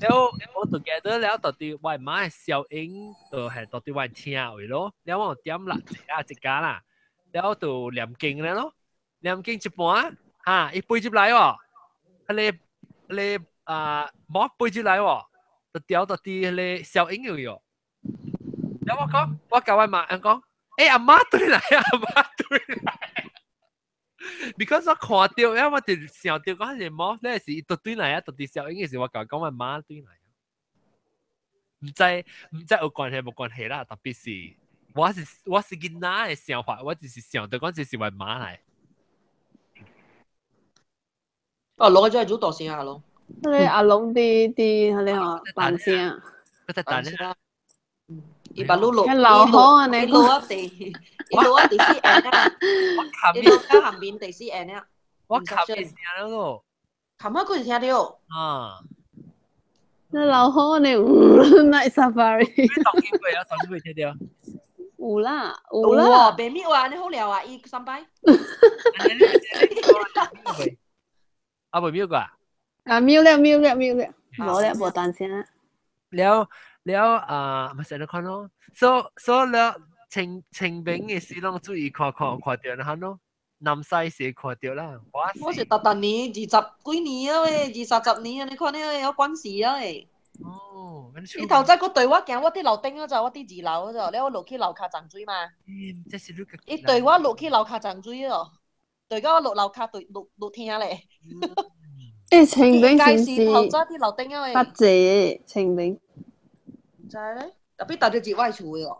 แล้ว我 together แล้ว到底我媽嘅小英就係到底我聽嘅咯。แล้ว我點啦一家啦，แล้ว就念經咧咯。念經一半嚇，伊背入來喎，你冇背入來喎，就掉到啲你小英嘅喎。แล้ว我教我媽講，阿媽對來，阿媽對來。because 我看到，因為我哋想到嗰陣冇咧是到對嚟啊，到啲小英嘅時我講我媽對嚟，唔知有關係冇關係啦，特別是我是囡仔嘅想法，我只是想到嗰陣是我媽嚟。哦，龍就係做大聲啊，龍。你阿龍啲你話扮聲啊？佢在等咧。伊把路路，老好啊！你路啊地，伊路啊第四 N 啊，伊路加下面第四 N 啊，我琴日聽到咯，琴日嗰時聽到。啊，你老好你，night safari。當見過啊，當見過聽到。有啦，有啦，白米話你好聊啊，伊三擺。啊，白米個啊？啊，秒了，冇咧，冇單聲啊。แล้วมาเสร็จแล้วเนาะ so แล้ว情兵嘅事攏注意看到啦เนาะ南西是看到啦我是特年20幾年啊喂20年啊你看呢有關係啊喂哦你頭先個對我行我啲樓頂嗰陣我啲二樓嗰陣你我落去樓下浸水嘛這是你對我落去樓下浸水哦對我落樓下對落聽咧情兵是頭先啲樓頂啊喂不謝情兵就係咧，特別大隻節位處嘅喎。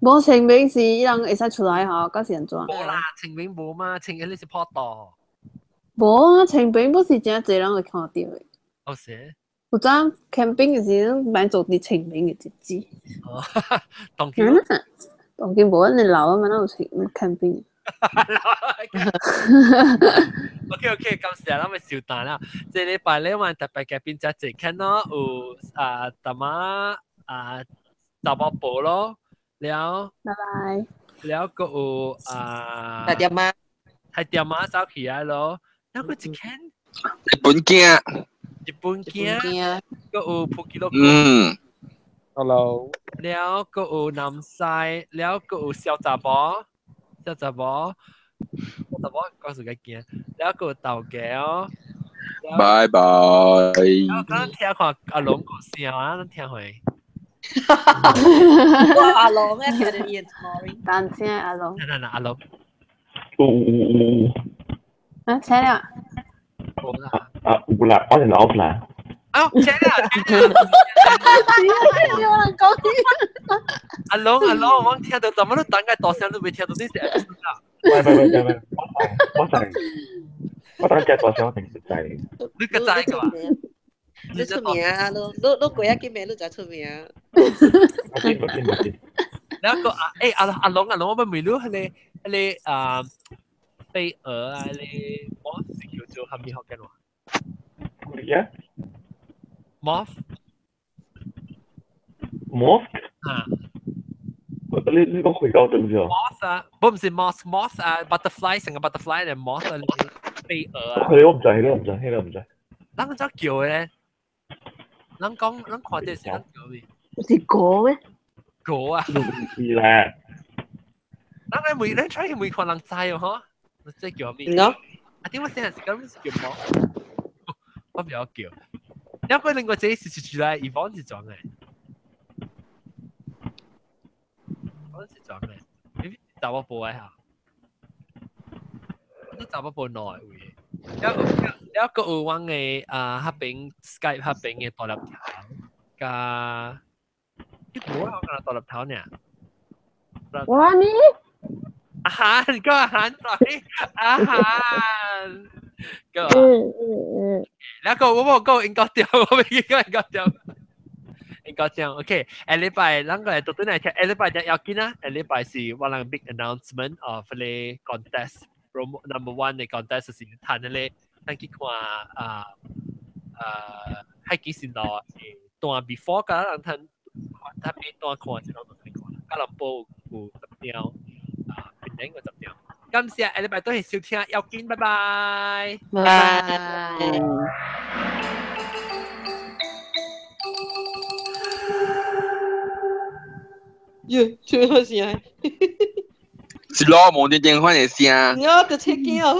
冇清明是人會使出來嚇，嗰時人做。冇啦，清明冇嘛，清明你是破道。冇啊，清明不是真係人會看到嘅。哦是。有陣 camping 嘅時候，買做啲清明嘅日子。哦，當見冇人老啊嘛，有 camping。OK， 咁時候我咪小蛋啦。即係禮拜咧，我特別嘅邊隻節看咯，有大媽雜包布咯，了，拜拜。了個有大爹媽，係爹媽走起來咯，了個一看日本鏡，個有普吉洛。Hello。了個有南西，了個有小雜包。就就冇講時間見，แล้ว個豆嘅，拜拜。我剛聽看阿龍講聲啊，我聽回。哇，阿龍咧，聽到嘢 story。單聲阿龍。嗱，阿龍。啊，請你啊。有啦，我係攞啦。啊，請你啊！有人講嘢。阿龍，我聽到怎麼都等緊大聲都未聽到呢隻啦。喂，我等隻大聲我定實際。你個仔㗎嘛？你出名啊！你過一幾名你就出名。แล้วก็阿龍，我咪ไม่รู้อะไร飛蛾啊，อะไรmoth叫做係咪學緊話？咩啊 moth 啊。你講回答對唔對啊 ？moth 啊，唔是 moth 啊 ，butterfly 成個 butterfly 定 moth 啊，飛蛾啊。我唔知。啷個叫嘅咧？啷講啷看啲係啷叫嘅？是狗咩？狗啊！唔知咧。啷個你 try 每看人知哦，嗬？即係叫咩？喏。啊，點解成日是咁叫 moth？我唔要叫。因為另外這是出來，Yvonne 是裝嘅。我是裝嘅，你找我播一下，都找我播耐會。有個有往嘅嗰邊 Skype 嗰邊嘅獨立頭，加啲冇啊，我講獨立頭呢。哇你？อาหารก็อาหารต่อยอาหาร個แล้วก็我冇講應該掉，我未應該掉。應該這樣 ，OK。下禮拜啷個嚟讀到嚟聽？下禮拜就要緊啦。下禮拜是我哋 big announcement of 咧 contest promo number 1嘅 contest 是睇咧，等佢看係幾時到段 before 㗎，人睇睇邊段看先，我同你講。加林波有10條，邊個10條？感謝下禮拜都係收聽，要緊，拜拜。拜。耶，做咩事啊？是攞無端電話嘅聲。我就切驚啊！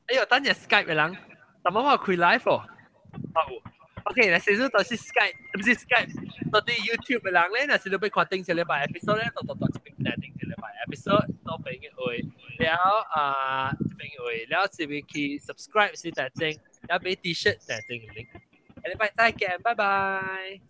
哎呦，等陣 Skype 嘅人，怎麼話開 live 哦？OK，嗱，先到是 Skype，唔是 Skype，到啲 YouTube 嘅人咧，嗱，先到俾確定一禮拜 episode 咧，到這邊訂定一禮拜 episode，到邊嘅會，了這邊嘅會，了這邊去 subscribe 是訂正，了俾 T-shirt 訂正嘅 link，下禮拜再見，拜拜。